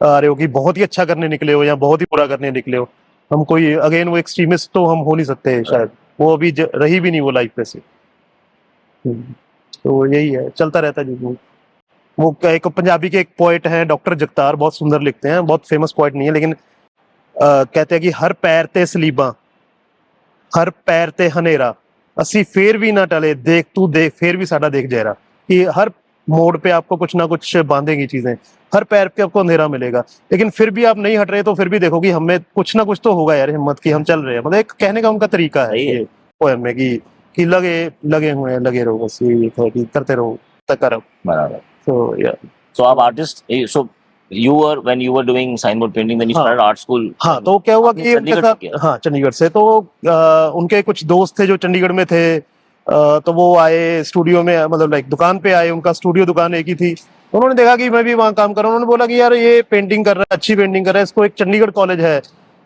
आ रहे हो कि बहुत ही अच्छा करने निकले हो या बहुत ही बुरा करने निकले हो। हम कोई अगेन वो एक्सट्रीमिस्ट तो हम हो नहीं सकते शायद, वो अभी रही भी नहीं वो लाइफ पे से। तो यही है, चलता रहता है जीवन। वो एक पंजाबी के एक पोएट हैं डॉक्टर जगतार, बहुत सुंदर लिखते हैं, बहुत फेमस पोएट नहीं है, लेकिन कहते हैं कि हर पैर ते सलीबा, हर पैर ते हनेरा, असी फेर भी ना टले, देख तू देख फेर भी साडा देख जहरा, कि हर मोड़ पे आपको कुछ ना कुछ बांधेगी चीजें, हर पैर पे आपको अंधेरा मिलेगा, लेकिन फिर भी आप नहीं हट रहे, तो फिर भी देखो कि हमें कुछ ना कुछ तो होगा यार, हिम्मत की हम चल रहे हैं, मतलब एक कहने का उनका तरीका है सही है। ये पोएम में कि लगे लगे हुए हैं, लगे रहो, बस ये है कि करते रहो तक करो। बराबर। तो या So आप artist, so you were when you were doing signboard painting, then you हाँ। started art school. हाँ तो क्या हुआ आपने कि उनके चंडीगढ़ साथ, से किया? हाँ चंडीगढ़ से, तो उनके कुछ दोस्त थे जो चंडीगढ़ में थे, तो वो आए स्टूडियो में, मतलब लाइक दुकान पे आए, उनका स्टूडियो दुकान एक ही थी, तो उन्होंने देखा कि मैं भी वहाँ काम कर रहा हूँ, उन्होंने बोला कि यार ये पेंटिंग कर रहा है, अच्छी पेंटिंग कर रहा है, इसको एक चंडीगढ़ कॉलेज है,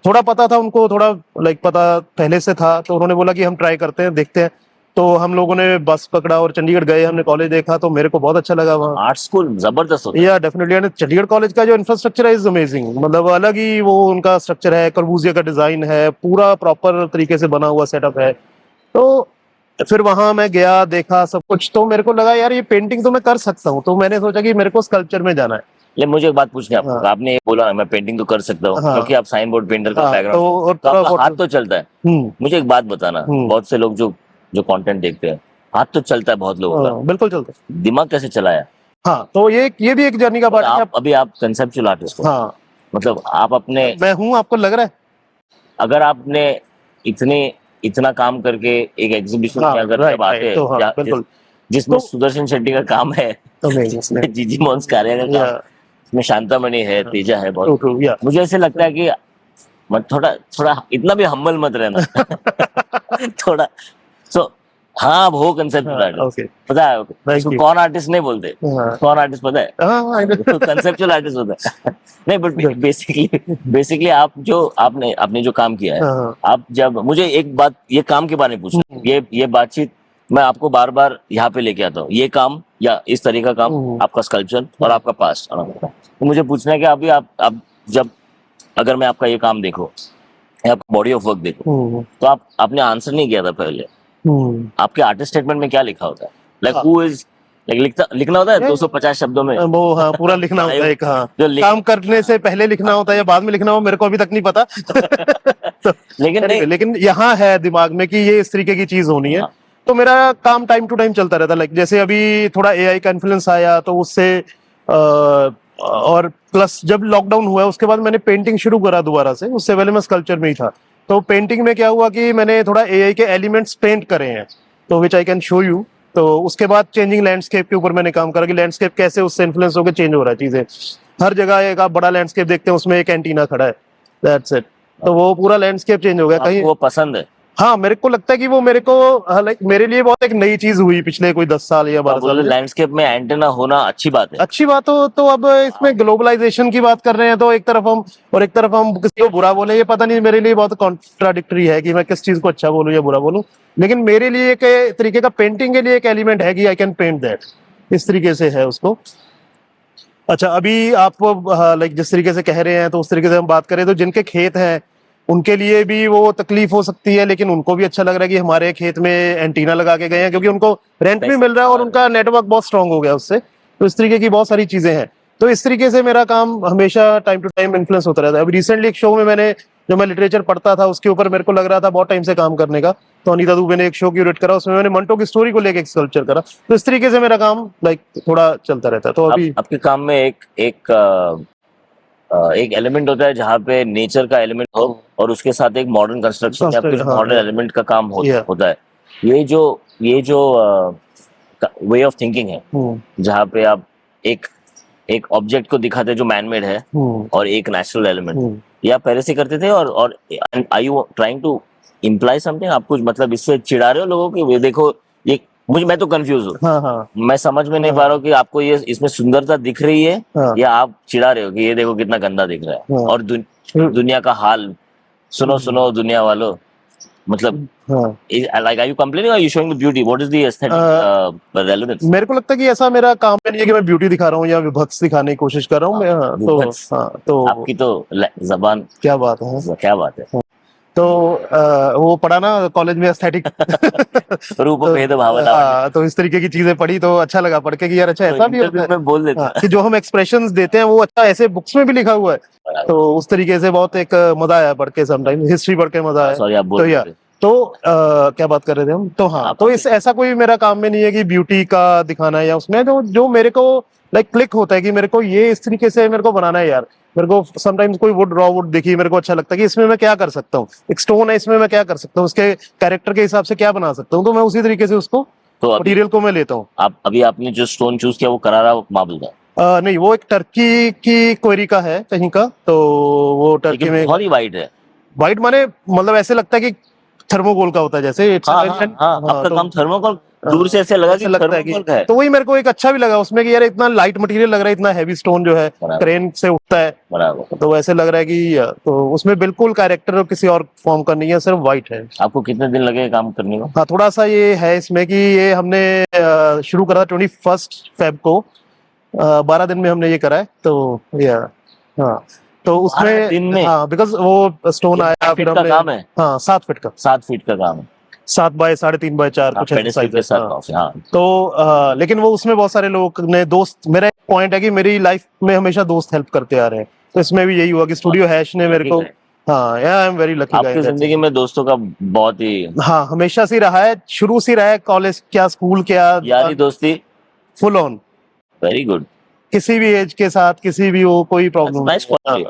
थोड़ा पता था उनको, थोड़ा लाइक पता पहले से था, तो उन्होंने बोला कि हम ट्राई करते हैं, देखते हैं, तो हम लोगों ने बस पकड़ा और चंडीगढ़ गए, हमने कॉलेज देखा, तो मेरे को बहुत अच्छा लगा वहाँ। आर्ट स्कूल जबरदस्त होता है। या डेफिनेटली, यानी चंडीगढ़ कॉलेज का जो इंफ्रास्ट्रक्चर है इज अमेजिंग, मतलब अलग ही वो उनका स्ट्रक्चर है, कर्बूजिया का डिजाइन है, पूरा प्रॉपर तरीके से बना हुआ सेटअप है, तो फिर वहां मैं गया, देखा सब कुछ, तो मेरे को लगा यार ये पेंटिंग तो मैं कर सकता हूँ, तो मैंने सोचा कि मेरे को स्कल्पचर में जाना है। ले मुझे एक बात पूछनी है आपको, हाँ। आपने ये बोला ना मैं पेंटिंग तो कर सकता हूँ, हाँ। क्योंकि आप साइन बोर्ड पेंटर का हाँ, बैकग्राउंड, तो और तो थोड़ा आपका बहुत- हाथ तो चलता है। मुझे एक बात बताना, बहुत से लोग जो जो कंटेंट देखते हैं, हाथ तो चलता है बहुत लोगों का, बिल्कुल चलता है। दिमाग कैसे चलाया? हाँ तो ये भी एक जर्नी का पार्ट है। आप अभी आप कंसेप्चुअल आर्टिस्ट हो, हाँ मतलब आप अपने, मैं हूँ, आपको लग रहा है? अगर आपने इतना काम करके एक एग्जीबिशन हाँ, में अगर राइट, जब आते राइट, तो हाँ, हैं बिल्कुल। जिसमें तो- सुदर्शन शेट्टी का काम है, जिसमें जीजी मोहन कार्य का काम, इसमें शांतामणि है, तेजा है, बहुत ट्रू, या मुझे ऐसे लगता है कि मत थोड़ा थोड़ा इतना भी हम्बल मत रहना। थोड़ा सो हाँ, आप हो कंसेप्चुअल आर्टिस्ट, ओके, पता है Thank उसको you. कौन आर्टिस्ट नहीं बोलते, हाँ। कौन आर्टिस्ट पता है? हाँ, कंसेप्चुअल आर्टिस्ट होता है। नहीं, बट बेसिकली आप जो आपने जो काम किया है, हाँ। आप जब मुझे एक बात ये काम के बारे में पूछना, ये बातचीत मैं आपको बार बार यहाँ पे लेके आता हूँ, ये काम या इस तरह का काम, आपका स्कल्पचर और आपका पास्ट, तो मुझे पूछना है कि अभी आप जब अगर मैं आपका ये काम देखो, आपका बॉडी ऑफ वर्क देखो, तो आपने आंसर नहीं किया था पहले, आपके आर्टिस्ट स्टेटमेंट में क्या लिखा होता है? लाइक हु इज, लाइक लिखना होता है 250 शब्दों में, वो हाँ पूरा लिखना होता है, हाँ जो काम करने से पहले लिखना होता है या बाद में लिखना हो, मेरे को अभी तक नहीं पता। तो, लेकिन यहाँ है दिमाग में कि ये इस तरीके की चीज होनी है, तो मेरा काम टाइम टू टाइम चलता रहता है, लाइक जैसे अभी थोड़ा एआई का इन्फ्लुएंस आया, तो उससे और प्लस जब लॉकडाउन हुआ उसके बाद मैंने पेंटिंग शुरू करा दोबारा से, उससे पहले मैं स्कल्पचर में ही था, तो पेंटिंग में क्या हुआ कि मैंने थोड़ा एआई के एलिमेंट्स पेंट करे हैं, तो विच आई कैन शो यू, तो उसके बाद चेंजिंग लैंडस्केप के ऊपर मैंने काम करा कि लैंडस्केप कैसे उससे इन्फ्लुएंस होकर चेंज हो रहा है चीजें, हर जगह एक आप बड़ा लैंडस्केप देखते हैं उसमें एक एंटीना खड़ा है, दैट्स इट, तो वो पूरा लैंडस्केप चेंज हो गया कहीं। वो पसंद है? हाँ, मेरे को लगता है कि वो मेरे को लाइक मेरे लिए बहुत एक नई चीज हुई पिछले कोई 10 साल या 12 साल में। लैंडस्केप में एंटेना होना अच्छी बात है। अच्छी बात हो तो अब इसमें ग्लोबलाइजेशन की बात कर रहे हैं तो एक तरफ हम किसी को बुरा बोले, ये पता नहीं मेरे लिए बहुत कॉन्ट्राडिक्टरी है कि मैं किस चीज को अच्छा बोलूं या बुरा बोलूं। लेकिन मेरे लिए एक तरीके का पेंटिंग के लिए एक एलिमेंट है कि आई कैन पेंट दैट, इस तरीके से है उसको। अच्छा, अभी आप लाइक जिस तरीके से कह रहे हैं तो उस तरीके से हम बात करें तो जिनके खेत हैं उनके लिए भी वो तकलीफ हो सकती है, लेकिन उनको भी अच्छा लग रहा है कि हमारे खेत में एंटीना लगा के गए हैं, क्योंकि उनको रेंट भी मिल रहा है और उनका नेटवर्क बहुत स्ट्रांग हो गया उससे। तो इस तरीके की बहुत सारी चीजें हैं। तो इस तरीके से मेरा काम हमेशा टाइम टू टाइम इन्फ्लुएंस होता रहता है। अभी रिसेंटली एक शो में मैंने, जो मैं लिटरेचर पढ़ता था उसके ऊपर मेरे को लग रहा था बहुत टाइम से काम करने का, तो अनीता दुबे ने एक शो क्यूरेट करा, उसमें मैंने मंटो की स्टोरी को लेकर एक स्कल्पचर करा। तो इस तरीके से मेरा काम लाइक थोड़ा चलता रहता है। तो अभी आपके काम में एक एलिमेंट होता है जहाँ पे नेचर का एलिमेंट हो और उसके साथ एक मॉडर्न कंस्ट्रक्शन या फिर हाँ, मॉडर्न एलिमेंट का काम Yeah. होता है। ये जो वे ऑफ थिंकिंग है, जहाँ पे आप एक ऑब्जेक्ट को दिखाते हैं जो मैन मेड है और एक नेचुरल एलिमेंट, ये आप पहले से करते थे और I you trying to imply something? आप कुछ मतलब इससे चिढ़ा रहे हो लोगों की, ये देखो ये मैं तो कंफ्यूज हूँ। हाँ, मैं समझ में नहीं पा रहा हूँ कि आपको ये इसमें सुंदरता दिख रही है हाँ, या आप चिढ़ा रहे हो कि ये देखो कितना गंदा दिख रहा है। हाँ। और दुनिया का हाल सुनो दुनिया वालों, मतलब like are you complaining or are you showing the beauty? What is the aesthetic relevance? मेरे को लगता है कि ऐसा मेरा काम नहीं है कि मैं ब्यूटी दिखा रहा हूँ या विभत्स दिखाने की कोशिश कर रहा हूँ मैं। विभत्स? तो आपकी तो जबान क्या बात है, क्या बात है। तो वो पढ़ा ना कॉलेज में एस्थेटिक रूप भेद भावना, तो इस तरीके की चीजें पढ़ी तो अच्छा लगा पढ़ के कि यार अच्छा ऐसा भी होता है। मैं बोल देता कि जो हम एक्सप्रेशंस देते हैं वो अच्छा ऐसे बुक्स में भी लिखा हुआ है। तो उस तरीके से बहुत एक मजा आया पढ़ के, समटाइम हिस्ट्री पढ़ के मजा आया। सॉरी आप बोल तो यार तो क्या बात कर रहे थे हम? तो हाँ, तो इस ऐसा कोई मेरा काम में नहीं है कि ब्यूटी का दिखाना है या उसमें जो मेरे को लाइक क्लिक होता है कि मेरे को ये इस तरीके से मेरे को बनाना है यार। मेरे को समटाइम्स कोई वुड रॉ वुड देखी मेरे को अच्छा लगता है कि इसमें मैं क्या कर सकता हूँ, एक स्टोन है इसमें मैं क्या कर सकता हूँ, उसके कैरेक्टर के हिसाब से क्या बना सकता हूँ, तो मैं उसी तरीके से उसको मटेरियल को मैं लेता हूँ। अभी आपने जो स्टोन चूज किया वो करारा मार्बल का? नहीं, वो एक टर्की की क्वेरी का है कहीं का, तो वो टर्की में बहुत ही वाइट है। वाइट माने मतलब ऐसे लगता है कि थर्मोकोल का होता है जैसे। आपका काम थर्मोकोल, दूर से ऐसे लगा कि लगता है थर्मोकोल का है। तो वही मेरे को एक अच्छा भी लगा उसमें कि यार इतना लाइट मटेरियल लग रहा है, इतना हैवी स्टोन जो है क्रेन से उठता है, तो ऐसे लग रहा है कि तो उसमें बिल्कुल कैरेक्टर किसी और फॉर्म का नहीं है, सिर्फ वाइट है। आपको कितने दिन लगे काम करने को? हाँ, थोड़ा सा ये है इसमें कि ये हमने शुरू करा 21 फेब को, 12 दिन में हमने ये करा है। तो हाँ, तो उसमें दिन में? हाँ, बिकॉज वो स्टोन आया फिर हमने, काम है? हाँ 7 फीट का, 7 फीट का काम है, 7 बाय 3.5 बाय 4 कुछ ऐसा। हाँ। तो लेकिन वो उसमें बहुत सारे लोग ने दोस्त, मेरा एक पॉइंट है कि मेरी लाइफ में हमेशा दोस्त हेल्प करते आ रहे हैं, तो इसमें भी यही हुआ कि स्टूडियो हैश ने मेरे को, हाँ आई एम वेरी लकी। आपकी जिंदगी में दोस्तों का बहुत ही, हाँ हमेशा से रहा है, शुरू से रहा है, कॉलेज क्या स्कूल क्या यारी दोस्ती फुल ऑन, वेरी गुड, किसी भी एज के साथ किसी भी हो कोई प्रॉब्लम नहीं।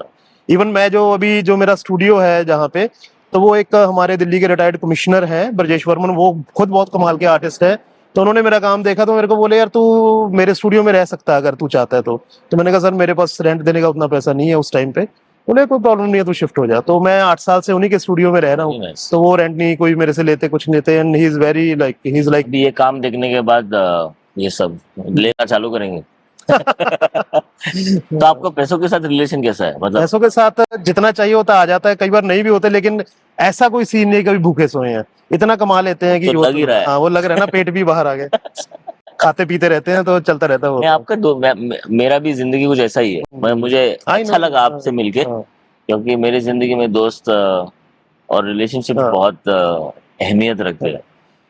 इवन मैं जो मेरा स्टूडियो है जहाँ पे, तो वो एक हमारे दिल्ली के रिटायर्ड कमिश्नर हैं ब्रजेश वर्मन, वो खुद बहुत कमाल के आर्टिस्ट है। तो उन्होंने मेरा काम देखा तो मेरे को बोले यार तू मेरे स्टूडियो में रह सकता है अगर तू चाहता है तो मैंने कहा सर मेरे पास रेंट देने का उतना पैसा नहीं है उस टाइम पे। बोले कोई प्रॉब्लम नहीं है, तू शिफ्ट हो जा। तो मैं 8 साल से उन्हीं के स्टूडियो में रह रहा हूँ, तो वो रेंट नहीं कोई मेरे से लेते, कुछ नहीं लेते, and he is very like ये काम देखने के बाद ये सब लेना चालू करेंगे। तो आपका पैसों के साथ रिलेशन कैसा है? मतलब पैसों के साथ जितना चाहिए होता आ जाता है, कई बार नहीं भी होते, लेकिन ऐसा कोई सीन नहीं कभी भूखे सोए हैं, इतना कमा लेते हैं कि तो लग ही रहा है। हाँ, वो लग रहा है ना, पेट भी बाहर आ गया, खाते पीते रहते हैं तो चलता रहता है वो। आपका मेरा भी जिंदगी कुछ ऐसा ही है। मुझे अच्छा लगा आपसे मिलके, क्योंकि मेरी जिंदगी में दोस्त और रिलेशनशिप बहुत अहमियत रखते हैं।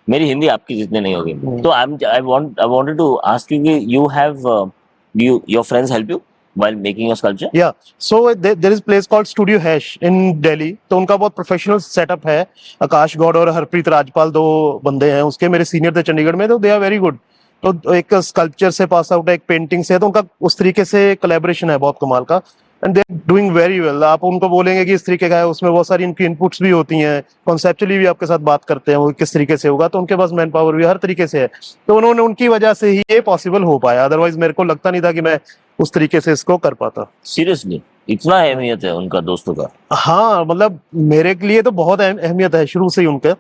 मेरी हिंदी आपकी जितने नहीं होगी, तो I wanted to ask you कि you have your friends help you while making your sculpture? Yeah, so there is place called Studio Hash in Delhi, तो उनका बहुत प्रोफेशनल सेटअप है। आकाश गौड़ और हरप्रीत राजपाल 2 बंदे हैं उसके, मेरे सीनियर थे चंडीगढ़ में, तो दे आर वेरी गुड। तो एक स्कल्पचर से पास आउट है, एक पेंटिंग से है, तो उनका उस तरीके से कोलैबोरेशन है बहुत कमाल का, and they are doing very well. आप उनको बोलेंगे कि इस तरीके का है, उसमें बहुत सारी इनकी इनपुट्स भी होती हैं, कॉन्सेप्चुअली भी आपके साथ बात करते हैं वो किस तरीके से होगा, तो उनके पास मैन पावर भी हर तरीके से है। तो उन्होंने, उनकी वजह से ही ये पॉसिबल हो पाया, अदरवाइज मेरे को लगता नहीं था कि मैं उस तरीके से इसको कर पाता। सीरियसली इतना अहमियत है उनका दोस्तों का? हाँ मतलब मेरे के लिए तो बहुत अहमियत है शुरू से ही उनके,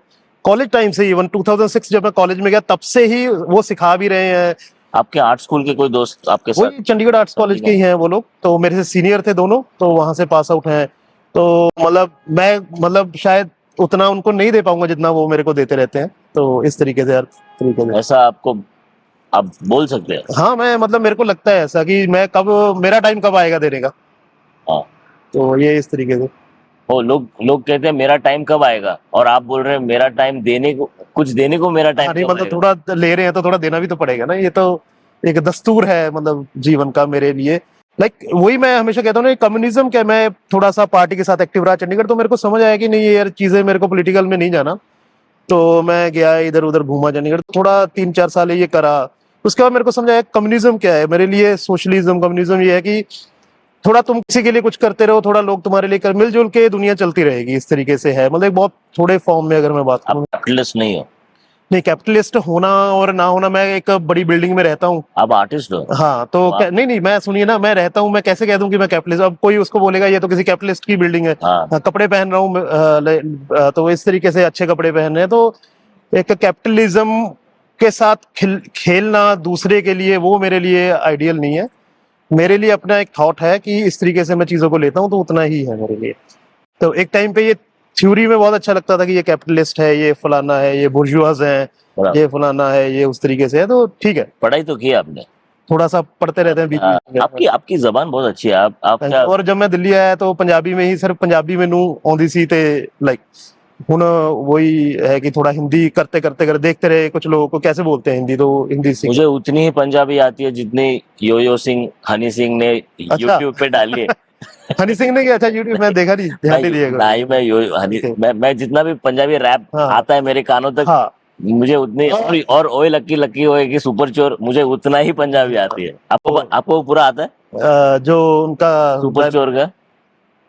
कॉलेज टाइम से, इवन 2006 जब मैं कॉलेज में गया तब से ही वो सिखा भी रहे हैं। आपके आर्ट स्कूल के कोई दोस्त आपके साथ? वही चंडीगढ़ आर्ट्स कॉलेज के ही हैं वो लोग, तो मेरे से सीनियर थे दोनों, तो वहां से पास आउट हैं। तो मतलब मैं मतलब शायद उतना उनको नहीं दे पाऊंगा जितना वो मेरे को देते रहते हैं, तो इस तरीके से, हर तरीके से। ऐसा आपको आप बोल सकते हैं? हाँ मैं मतलब मेरे को लगता है ऐसा कि मैं कब, मेरा टाइम कब आएगा देने का, हाँ। तो ये इस तरीके से। ओ, लोग लोग कहते हैं मेरा टाइम कब आएगा, और आप बोल रहे हैं मेरा टाइम देने को, कुछ देने को मेरा टाइम हाँ नहीं कब मतलब आएगा? थोड़ा ले रहे हैं तो थोड़ा देना भी तो पड़ेगा ना, ये तो एक दस्तूर है मतलब जीवन का मेरे लिए। लाइक वही मैं हमेशा कहता हूँ ना, कम्युनिज्म क्या, मैं थोड़ा सा पार्टी के साथ एक्टिव रहा चंडीगढ़, तो मेरे को समझ आया कि नहीं ये यार चीजें, मेरे को पॉलिटिकल में नहीं जाना, तो मैं गया इधर उधर घूमा चंडीगढ़, थोड़ा 3-4 साल ये करा। उसके बाद मेरे को समझ आया कम्युनिज्म क्या है मेरे लिए। सोशलिज्म, कम्युनिज्म ये है कि थोड़ा तुम किसी के लिए कुछ करते रहो, थोड़ा लोग तुम्हारे लिए कर, मिलजुल के दुनिया चलती रहेगी, इस तरीके से है। मतलब एक बहुत थोड़े फॉर्म में अगर मैं बात आप करूँ, कैपिटलिस्ट नहीं हो? नहीं कैपिटलिस्ट होना और ना होना, मैं एक बड़ी बिल्डिंग में रहता हूँ। आप आर्टिस्ट हो? हाँ तो वाह। नहीं नहीं, मैं सुनिए ना, मैं रहता हूँ, मैं कैसे कह दूं कि मैं कैपिटलिस्ट, अब कोई उसको बोलेगा ये तो किसी कैपिटलिस्ट की बिल्डिंग है। हाँ। हाँ, कपड़े पहन रहा हूँ तो इस तरीके से अच्छे कपड़े पहन रहे हैं, तो एक कैपिटलिज्म के साथ खेलना दूसरे के लिए, वो मेरे लिए आइडियल नहीं है। मेरे लिए अपना एक थॉट है कि इस तरीके से मैं चीजों को लेता हूँ, तो उतना ही है मेरे लिए। तो एक टाइम पे ये थ्योरी में बहुत अच्छा लगता था कि ये कैपिटलिस्ट है, ये फलाना है, ये बुर्जुआज है, बराबर। ये फलाना है, ये उस तरीके से है, तो ठीक है। पढ़ाई तो की आपने? थोड़ा सा पढ़ते रहते हैं बीच बीच में। आपकी आपकी जबान बहुत अच्छी है। आप क्या? और जब मैं दिल्ली आया तो पंजाबी में ही, सिर्फ पंजाबी में नू आਉਂਦੀ ਸੀ ਤੇ लाइक ਹੁਣ वही है कि थोड़ा हिंदी करते करते कर देखते रहे कुछ लोगों को कैसे बोलते हैं हिंदी, तो हिंदी सीख। मुझे उतनी ही पंजाबी आती है जितनी यो सिंह, हनी सिंह ने यूट्यूब पे डाली है। हनी सिंह ने क्या, अच्छा यूट्यूब में देखा नहीं, ध्यान नहीं दिएगा। नहीं, मैं यो हनी Okay. मैं जितना भी पंजाबी रैप हाँ। आता है मेरे कानों तक, हाँ मुझे उतनी, और ओए लक्की लक्की होएगी सुपर चोर, मुझे उतना ही पंजाबी आती है। आपको वो पूरा आता है जो उनका सुपर चोर का?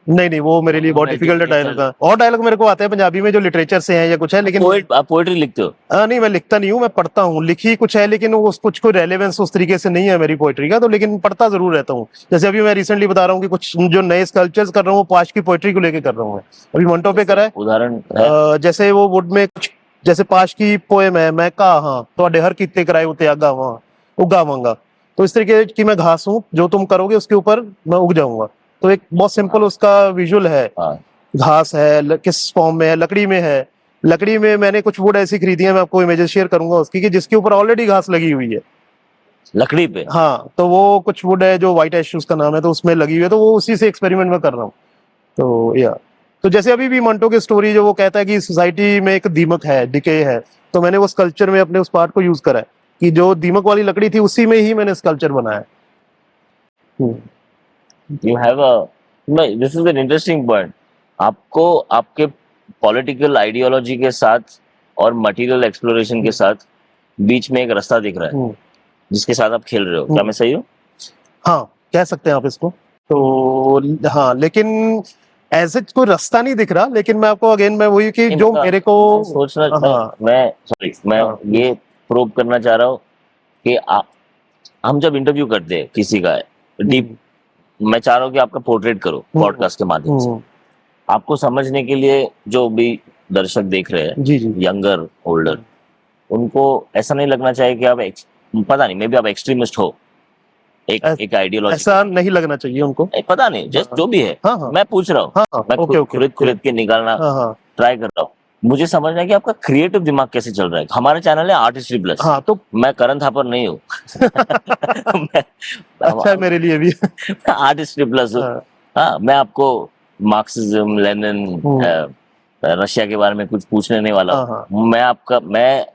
नहीं नहीं, वो मेरे लिए बहुत डिफिकल्ट है डायलॉग का। और डायलॉग मेरे को आते हैं पंजाबी में जो लिटरेचर से हैं या कुछ है, लेकिन आप पोएट्री लिखते हो? नहीं मैं लिखता नहीं हूँ, मैं पढ़ता हूँ। लिखी कुछ है लेकिन वो कुछ कोई रेलेवेंस उस तरीके से नहीं है मेरी पोएट्री का, तो लेकिन पढ़ता जरूर रहता हूँ। जैसे अभी मैं रिसेंटली बता रहा हूँ कि कुछ जो नए स्कल्पचर्स कर रहा हूँ, पाश की पोएट्री को लेकर कर रहा हूँ। मैं अभी मंटो पे करा है। उदाहरण है? जैसे वो वुड में कुछ, जैसे पाश की पोएम है, मैं कहा हाँ तो हर कीते कराए उते आगा वहां उगावांगा, तो इस तरीके की मैं घास हूँ, जो तुम करोगे उसके ऊपर मैं उग जाऊंगा। तो एक बहुत सिंपल उसका विजुअल है। हाँ। घास है, किस फॉर्म में है, लकड़ी में है। लकड़ी में मैंने कुछ वुड ऐसी खरीदी है, मैं आपको इमेजेस शेयर करूंगा उसकी, कि जिसके ऊपर ऑलरेडी घास लगी हुई है लकड़ी पे। हाँ, तो वो कुछ वुड है जो व्हाइट एश उसका नाम है, तो उसमें लगी हुई है, तो वो उसी से एक्सपेरिमेंट में कर रहा हूँ। तो या तो जैसे अभी भी मंटो की स्टोरी जो वो कहता है कि सोसाइटी में एक दीमक है, डिके है, तो मैंने वो स्कल्पचर में अपने उस पार्ट को यूज करा है कि जो दीमक वाली लकड़ी थी उसी में ही मैंने स्कल्पचर बनाया है। यू हैव अ, नहीं, this is an interesting point. आपको आपके पॉलिटिकल आइडियोलॉजी के साथ और मटेरियल एक्सप्लोरेशन के साथ बीच में एक रास्ता दिख रहा है जिसके साथ आप खेल रहे हो। क्या मैं सही हूँ? हाँ कह सकते हैं आप इसको। तो हाँ, लेकिन ऐसे कोई रास्ता नहीं दिख रहा, लेकिन मैं आपको अगेन मैं वही कि जो मेरे को सोचना, हाँ मैं हाँ। ये प्रूव करना चाह रहा हूँ कि हम जब इंटरव्यू करते हैं किसी का डीप, मैं चाह रहा हूँ कि आपका पोर्ट्रेट करो पॉडकास्ट के माध्यम से, आपको समझने के लिए। जो भी दर्शक देख रहे हैं, जी जी, यंगर ओल्डर, उनको ऐसा नहीं लगना चाहिए कि आप पता नहीं, मे बी आप एक्सट्रीमिस्ट हो, एक आइडियोलॉजी, ऐसा नहीं लगना चाहिए उनको। पता नहीं, जस्ट जो भी है। हाँ हाँ मैं पूछ रहा हूँ, हाँ, मैं ओके ओके, खुद के निकालना हाँ हाँ ट्राई कर रहा हूँ। मुझे समझना है कि आपका क्रिएटिव दिमाग कैसे चल रहा है। हमारा चैनल है आर्टिस्ट्री प्लस। हाँ, तो मैं करण थापर नहीं हूँ। अच्छा है मेरे लिए भी। आर्टिस्ट्री प्लस हूँ। हाँ, मैं आपको मार्क्सिज्म, लेनिन, रशिया के बारे में कुछ पूछने नहीं वाला हूँ। मैं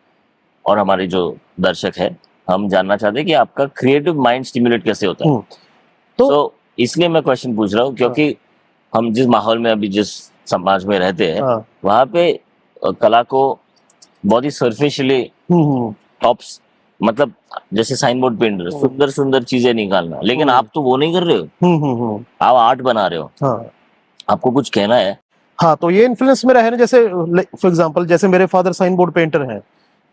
और हमारे जो दर्शक है, हम जानना चाहते हैं कि आपका क्रिएटिव माइंड स्टिमुलेट कैसे होता है। तो इसलिए मैं क्वेश्चन पूछ रहा हूँ, क्योंकि हम जिस माहौल में अभी, जिस समाज में रहते हैं, वहां पे कला को बहुत ही सरफेशियली टॉप्स, मतलब जैसे साइन बोर्ड पेंट रहे, सुंदर सुंदर चीजें निकालना, लेकिन आप तो वो नहीं कर रहे हो। आप आर्ट बना रहे हो। आपको कुछ कहना है। हाँ, तो ये इन्फ्लुएंस मेरा है ना, जैसे फॉर एग्जांपल जैसे मेरे फादर साइन बोर्ड पेंटर हैं,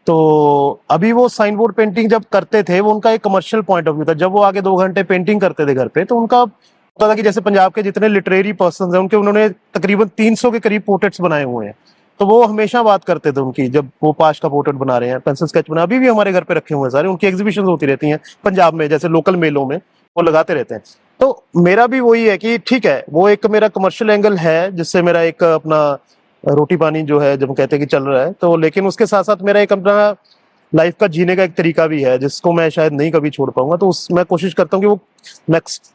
तो अभी वो साइन बोर्ड पेंटिंग जब करते थे वो उनका एक कमर्शियल पॉइंट ऑफ व्यू था। जब वो आगे 2 घंटे पेंटिंग करते थे घर पे तो उनका होता था कि जैसे पंजाब के जितने लिटरेरी पर्सन हैं उनके उन्होंने तकरीबन 300 के करीब पोर्ट्रेट्स बनाए हुए हैं। तो वो हमेशा बात करते थे उनकी, जब वो पास्ट का पोर्ट्रेट बना रहे हैं, पेंसिल स्केच बना, अभी भी हमारे घर पे रखे हुए हैं सारे, उनकी एग्जीबिशन होती रहती हैं पंजाब में, जैसे लोकल मेलों में वो लगाते रहते हैं। तो मेरा भी वही है कि ठीक है, वो एक मेरा कमर्शियल एंगल है जिससे मेरा एक अपना रोटी पानी जो है जब हम कहते हैं कि चल रहा है, तो लेकिन उसके साथ साथ मेरा एक अपना लाइफ का जीने का एक तरीका भी है जिसको मैं शायद नहीं कभी छोड़ पाऊंगा। तो उस मैं कोशिश करता हूँ कि वो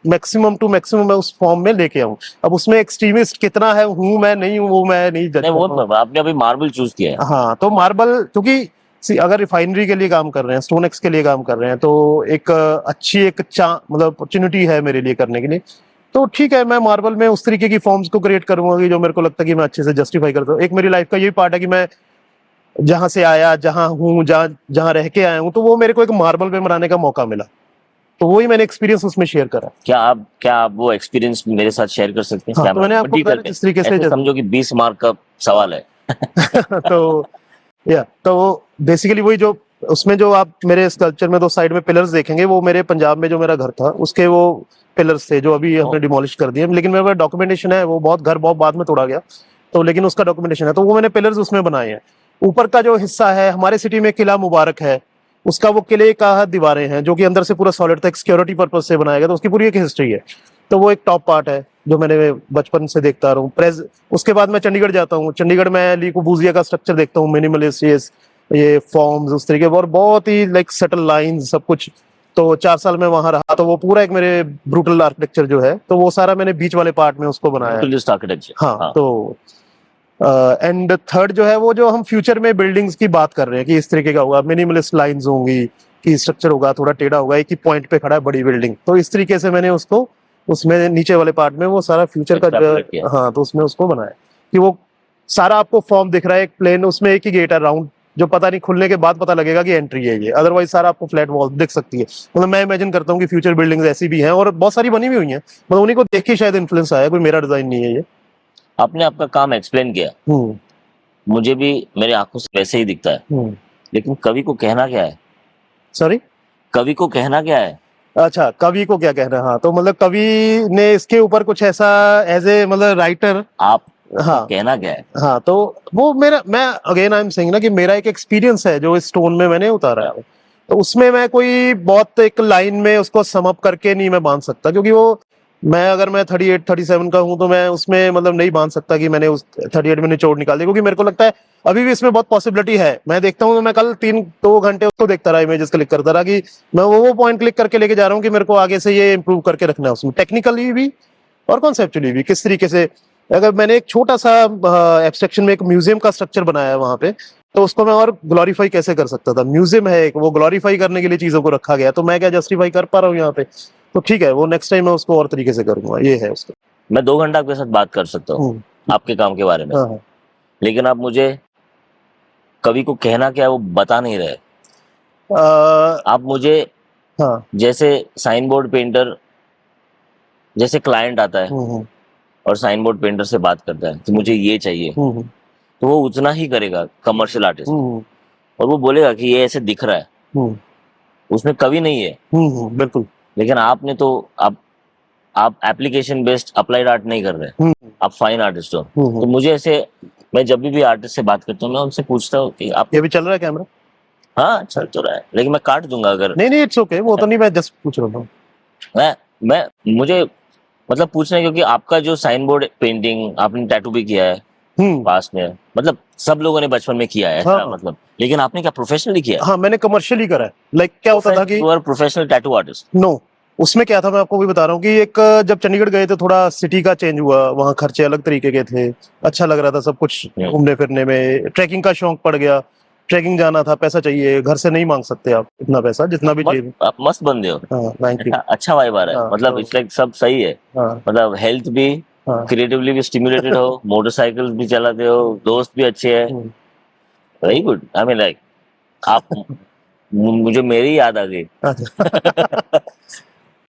मैक्सिमम टू मैक्सिमम मैं उस फॉर्म में लेके आऊँ। अब उसमें एक्सट्रीमिस्ट कितना है हूँ मैं नहीं हूँ वो मैं नहीं जज नहीं, कर पाऊंगा। वो आपने अभी मार्बल चूज किया है। हाँ, तो मार्बल क्योंकि अगर रिफाइनरी के लिए काम कर रहे हैं, स्टोन एक्स के लिए काम कर रहे हैं, तो एक अच्छी एक मतलब अपॉर्चुनिटी है मेरे लिए करने के लिए। तो ठीक है, मैं मार्बल में उस तरीके की फॉर्म्स को क्रिएट करूंगा कि जो मेरे को लगता है कि मैं अच्छे से जस्टिफाई करता हूँ। एक मेरी लाइफ का यही पार्ट है कि मैं जहां से आया, जहां हूँ, जहां जहां रह के आया हूँ, तो वो मेरे को एक मार्बल पे बनाने का मौका मिला। तो वही मैंने एक्सपीरियंस उसमें शेयर करा। क्या आप वो एक्सपीरियंस मेरे साथ शेयर कर सकते हैं? हाँ, क्या तो मैंने आपको डिटेल बताया में? जिस तरीके से ऐसे समझो कि 20 मार्क का सवाल है। तो तो बेसिकली वही जो उसमें जो आप मेरे स्कल्पचर में 2 साइड में पिलर्स देखेंगे, वो मेरे पंजाब में जो मेरा घर था उसके वो पिलर्स थे जो अभी हमने डिमोलिश कर दिए, लेकिन मेरे पास डॉक्यूमेंटेशन है। वो बहुत घर बहुत बाद में तोड़ा गया, तो लेकिन उसका डॉक्यूमेंटेशन है। तो वो मैंने पिलर्स उसमें बनाए हैं। ऊपर का जो हिस्सा है, हमारे सिटी में किला मुबारक है, उसका वो किले का दीवारें हैं जो कि अंदर से पूरा सॉलिड था, सिक्योरिटी पर्पज से बनाया गया, तो उसकी पूरी एक हिस्ट्री है। तो वो एक टॉप पार्ट है जो मैंने बचपन से देखता आ रहा हूँ। उसके बाद मैं चंडीगढ़ जाता हूँ, चंडीगढ़ में ली कुबूजिया का स्ट्रक्चर देखता हूँ, मिनिमलिस्ट ये फॉर्म्स उस तरीके और बहुत ही लाइक सटल लाइंस सब कुछ। तो 4 साल में वहां रहा, तो वो पूरा एक मेरे ब्रूटल आर्किटेक्चर जो है, तो वो सारा मैंने बीच वाले पार्ट में उसको बनाया है। Brutalist architecture. हाँ, तो एंड थर्ड जो है वो जो हम फ्यूचर में बिल्डिंग्स की बात कर रहे हैं कि इस तरीके का होगा, मिनिमलिस्ट लाइंस होंगी, कि स्ट्रक्चर होगा थोड़ा टेढ़ा होगा, एक ही पॉइंट पे खड़ा है बड़ी बिल्डिंग, तो इस तरीके से मैंने उसको उसमें नीचे वाले पार्ट में वो सारा फ्यूचर का जो Extrapolate किया। हाँ, तो उसमें उसको बनाया कि वो सारा आपको फॉर्म दिख रहा है एक प्लेन, उसमें एक ही गेट है राउंड, जो पता नहीं खुलने के बाद पता लगेगा कि एंट्री है ये, अदरवाइज सारा आपको फ्लैट वॉल दिख सकती है। मतलब मैं इमेजिन करता हूँ कि फ्यूचर बिल्डिंग्स ऐसी भी हैं और बहुत सारी बनी हुई हुई हैं, मतलब उन्हीं को देख के शायद इन्फ्लुएंस आया, कोई मेरा डिजाइन नहीं है ये। आपने आपका काम एक्सप्लेन किया, हम्म मुझे भी मेरे आंखों से वैसे ही दिखता है, हम्म लेकिन कवि को कहना क्या है? सॉरी, कवि को कहना क्या है? अच्छा, कवि को क्या कहना है? हाँ, तो मतलब कवि ने इसके ऊपर कुछ ऐसा एज ए मतलब राइटर, आप हाँ कहना क्या है? हाँ, तो वो मेरा, मैं अगेन आई एम सेइंग ना कि मेरा एक एक्सपीरियंस है जो इस स्टोन में मैंने उतारा है। तो उसमें मैं कोई बहुत एक लाइन में उसको सम अप करके नहीं मैं बांध सकता, क्योंकि वो अगर मैं 38-37 का हूं तो मैं उसमें मतलब नहीं बांध सकता कि मैंने उस 38 में निचोड़ निकाल दिया, क्योंकि मेरे को लगता है अभी भी इसमें बहुत पॉसिबिलिटी है। मैं देखता हूँ तो मैं कल 2 घंटे उसको देखता रहा, इमेजेस क्लिक करता रहा कि मैं वो पॉइंट क्लिक करके लेके जा रहा हूँ कि मेरे को आगे से ये इंप्रूव करके रखना है उसमें, टेक्निकली भी और कॉन्सेप्चुअली भी किस तरीके से। अगर मैंने एक छोटा सा एब्स्ट्रक्शन में एक म्यूजियम का स्ट्रक्चर बनाया है वहां पे, तो उसको मैं और ग्लोरीफाई कैसे कर सकता था? म्यूजियम है एक, वो ग्लोरीफाई करने के लिए चीजों को रखा गया, तो मैं क्या जस्टिफाई कर पा रहा हूँ यहाँ पे? तो ठीक है, वो नेक्स्ट टाइम मैं उसको और तरीके से करूंगा, ये है उसका। मैं 2 घंटा आपके साथ बात कर सकता हूँ आपके काम के बारे में, हाँ हाँ। लेकिन आप मुझे कवि को कहना क्या है वो बता नहीं रहे। आप मुझे हाँ। जैसे साइन बोर्ड पेंटर, जैसे क्लाइंट आता है हम्म और साइन बोर्ड पेंटर से बात करता है तो मुझे ये चाहिए, हम्म तो वो उतना ही करेगा कमर्शियल आर्टिस्ट, हम्म और वो बोलेगा कि ये ऐसे दिख रहा है, हम्म उसमें कवि नहीं है। बिल्कुल। लेकिन आपने तो आप एप्लीकेशन बेस्ड अप्लाइड आर्ट नहीं कर रहे, हम्म आप फाइन आर्टिस्ट हो। हम्म तो मुझे ऐसे, मैं जब भी आर्टिस्ट से बात करता हूँ मैं उनसे पूछता हूँ कि आप, ये भी चल रहा है कैमरा? हाँ चल तो रहा है, लेकिन मैं काट दूंगा अगर, नहीं नहीं, इट्स ओके, वो तो नहीं, मैं जस्ट पूछ रहा हूँ। मैं मुझे मतलब पूछना है, क्योंकि आपका जो साइन बोर्ड पेंटिंग, आपने टैटू भी किया है हम्म पास में, मतलब सब लोगों ने बचपन में किया है, हाँ ऐसा मतलब, लेकिन आपने क्या प्रोफेशनली किया? हाँ, मैंने कमर्शियली करा है। लाइक क्या होता था कि you are professional tattoo artist? No, उसमें क्या था मैं आपको भी बता रहा हूँ कि एक जब चंडीगढ़ गए तो थोड़ा सिटी का चेंज हुआ, वहाँ खर्चे अलग तरीके के थे, अच्छा लग रहा था सब कुछ घूमने फिरने में, ट्रैकिंग का शौक पड़ गया, ट्रैकिंग जाना था, पैसा चाहिए, घर से नहीं मांग सकते आप इतना पैसा जितना भी चाहिए। आप मस्त बंदे हो। हाँ, थैंक यू। अच्छा वाइब आ रहा है, हाँ, मतलब तो इट्स लाइक सब सही है, हाँ मतलब हेल्थ भी, हाँ क्रिएटिवली भी स्टिमुलेटेड हो, मोटरसाइकिल भी चलाते हो, दोस्त भी अच्छे हैं, very good. I mean like आप मुझे मेरी याद आ गई। अच्छा।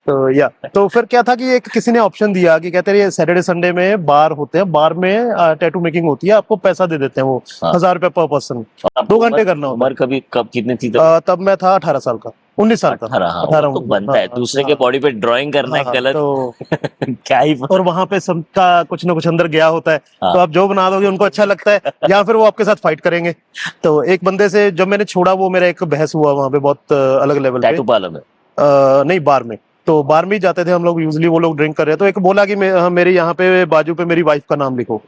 तो या तो फिर क्या था कि एक किसी ने ऑप्शन दिया कि कहते हैं सैटरडे संडे में बार होते हैं, बार में टैटू मेकिंग होती है, आपको पैसा दे देते हैं वो हाँ। 1000 रुपए पर पर्सन, और आपको 2 घंटे उम्र करना होता उम्र कभी कब कितनी थी है। तब मैं था 18 साल का, 19 साल का, 18? हाँ, वो 18 तो बनता है, दूसरे के बॉडी पे ड्राइंग करना है गलत। तो क्या ही और वहां पे सबका कुछ ना कुछ अंदर गया होता है, हाँ। तो आप जो बना दोगे उनको अच्छा लगता है या फिर वो आपके साथ फाइट करेंगे। तो एक बंदे से जब मैंने छोड़ा, वो मेरा एक बहस हुआ वहां पे बहुत अलग लेवल पे। टैटू पार्लर में? नहीं, बार में। तो बार में ही जाते थे हम लोग यूजली, वो लोग ड्रिंक कर रहे हैं, तो एक बोला कि मेरे यहाँ पे बाजू पे मेरी वाइफ का नाम लिखो,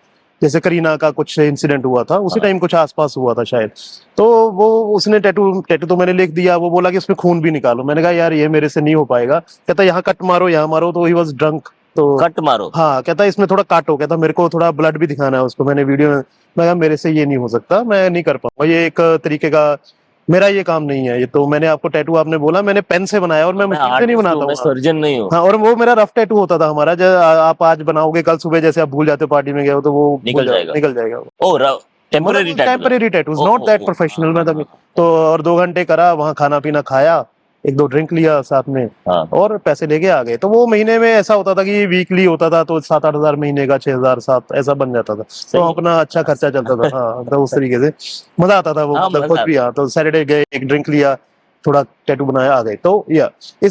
जैसे करीना का कुछ इंसिडेंट हुआ था उसी हाँ। टाइम, कुछ आसपास हुआ था शायद। तो वो उसने टैटू टैटू तो मैंने लिख दिया, वो बोला कि उसमें खून भी निकालो। मैंने कहा यार ये मेरे से नहीं हो पाएगा। कहता यहाँ कट मारो, यहाँ मारो। तो ही वॉज ड्रंक। तो कट मारो? हाँ, कहता इसमें थोड़ा काटो, कहता मेरे को थोड़ा ब्लड भी दिखाना है उसको, मैंने वीडियो में। मैं कहा मेरे से ये नहीं हो सकता, मैं नहीं कर पाऊंगा, ये एक तरीके का मेरा ये काम नहीं है। ये तो मैंने आपको टैटू आपने बोला, मैंने पेन से बनाया और मैं मैं मशीन से नहीं आर्टिस्ट बनाता हूँ, मैं हूँ। सर्जन नहीं हूँ। हाँ, और वो मेरा रफ टैटू होता था हमारा, जब आप आज बनाओगे कल सुबह जैसे आप भूल जाते हो, पार्टी में गए हो तो वो निकल जाएगा। निकल जाएगा। Oh, temporary tattoo? Temporary tattoos, not that professional. मैं तभी तो, और 2 घंटे करा वहाँ, खाना पीना खाया, 1-2 ड्रिंक लिया साथ में, हाँ। और पैसे लेके आ गए। तो वो महीने में ऐसा होता था कि वीकली होता था, तो 7-8 हजार महीने का, 6,000 7 ऐसा बन जाता था। तो अपना अच्छा खर्चा चलता था। हाँ, तो उस तरीके से मजा आता था वो, हाँ, मतलब मजा खुद भी। हाँ, तो सैटरडे गए, एक ड्रिंक लिया, थोड़ा टैटू बनाया, आ गए। तो या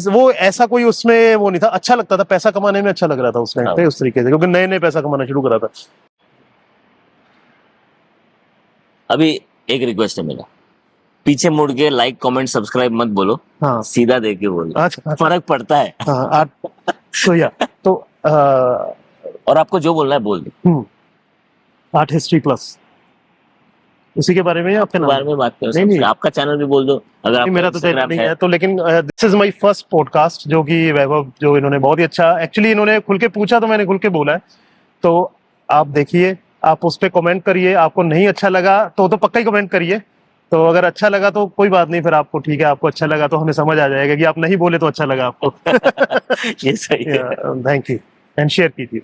वो ऐसा कोई उसमें वो नहीं था, अच्छा लगता था, पैसा कमाने में अच्छा लग रहा था उस टाइम पे, उस तरीके से, क्योंकि नए नए पैसा कमाना शुरू करा था। अभी एक रिक्वेस्ट है मेरा, पीछे मुड़ के लाइक कमेंट सब्सक्राइब मत बोलो, हाँ, सीधा देख के बोलो, अच्छा, फर्क पड़ता है। हाँ, तो या तो और आपको जो बोलना है बोल दो। आर्ट हिस्ट्री प्लस, उसी के बारे में आपके नाम बारे में बात करो। नहीं, नहीं, आपका चैनल भी बोल दो अगर नहीं, आपका मेरा तो चैनल Instagram नहीं है। तो लेकिन this is my first podcast, जो कि वैभव, जो इन्होंने बहुत ही अच्छा, एक्चुअली इन्होंने खुल के पूछा तो मैंने खुल के बोला है। तो आप देखिए, आप उस पर कमेंट करिए, आपको नहीं अच्छा लगा तो पक्का ही कमेंट करिए। तो अगर अच्छा लगा तो कोई बात नहीं, फिर आपको ठीक है, आपको अच्छा लगा तो हमें समझ आ जाएगा कि आप नहीं बोले तो अच्छा लगा आपको। ये सही है। थैंक यू, एंड शेयर कीजिए।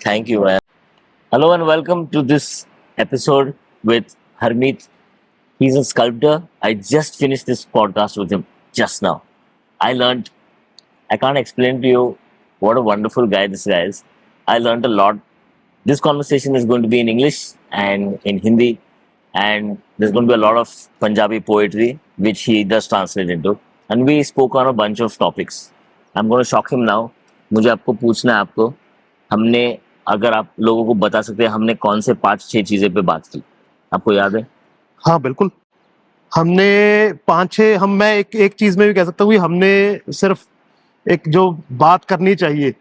Thank you man. Hello and welcome to this episode with Harmeet. He's a sculptor. I just finished this podcast with him just now. I learned, I can't explain to you what a wonderful guy this guy is. I learned a lot. This conversation is going to be in English and in Hindi, and there's going to be a lot of Punjabi poetry, which he does translate into. And we spoke on a bunch of topics. I'm going to shock him now. मुझे आपको पूछना है, आपको हमने, अगर आप लोगों को बता सकते हैं हमने कौन से 5-6 चीजें पे बात की, आपको याद है? हाँ, बिल्कुल। हमने 5-6, मैं एक चीज में भी कह सकता हूँ कि हमने सिर्फ एक जो बात करनी चाहिए,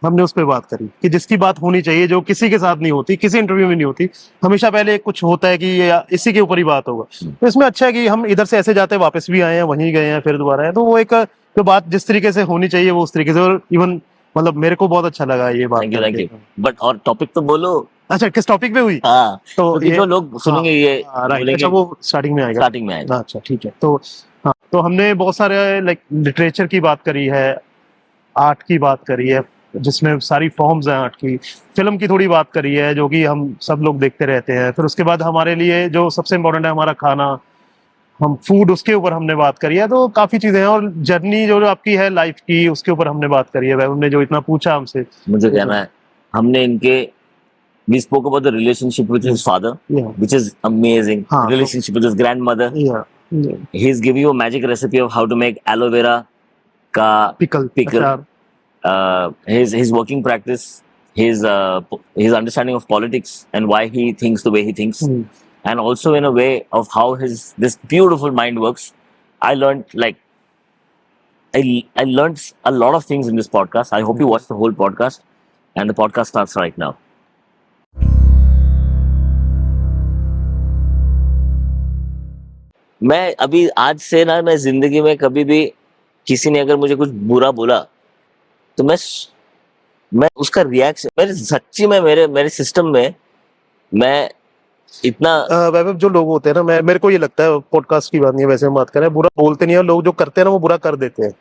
हमने उस पर बात करी, कि जिसकी बात होनी चाहिए, जो किसी के साथ नहीं होती, किसी इंटरव्यू में नहीं होती। हमेशा पहले कुछ होता है कि ये इसी के ऊपर ही बात होगा। तो इसमें अच्छा है कि हम इधर से ऐसे जाते, वापस भी आए हैं, वहीं गए हैं, फिर दोबारा आए। तो वो एक जो बात जिस तरीके से होनी चाहिए वो उस तरीके से, और इवन मतलब मेरे को बहुत अच्छा लगा ये बात। Thank you. बट और टॉपिक तो बोलो। अच्छा, किस टॉपिक पे हुई? हाँ, तो ये जो लोग सुनेंगे ये राइट, अच्छा, वो स्टार्टिंग में आएगा। अच्छा, ठीक है। तो हाँ, तो हमने बहुत सारे लाइक लिटरेचर की बात करी है, आर्ट की बात करी है, जिसमें सारी फॉर्म्स हैं आर्ट की, फिल्म की थोड़ी बात करी है, जो कि हम सब लोग देखते रहते हैं। फिर उसके बाद हमारे लिए जो सबसे इम्पोर्टेंट है, हमारा खाना, हम फूड, उसके ऊपर हमने बात करी है। तो काफी चीजें हैं, और जर्नी जो आपकी है लाइफ की, उसके ऊपर हमने बात करी है। उन्होंने जो इतना पूछा हमसे, मुझे कहना है, हमने इनके we spoke about the relationship with his father, which is amazing. Relationship with his grandmother. He's giving you a magic recipe of how to make aloe vera ka pickle. His working practice, his understanding of politics and why he thinks the way he thinks, and also in a way of how this beautiful mind works. I learned I learned a lot of things in this podcast. I hope you watch the whole podcast, and the podcast starts right now. मैं अभी आज से ना, मैं जिंदगी में कभी भी किसी ने अगर मुझे कुछ बुरा बोला तो मैं उसका रिएक्शन, मेरे सच्ची में मेरे सिस्टम में मैं इतना वैभव, जो लोग होते हैं ना, मेरे को ये लगता है, पॉडकास्ट की बात नहीं है, वैसे हम बात कर रहे हैं, बुरा बोलते नहीं है लोग, जो करते हैं ना वो बुरा कर देते हैं।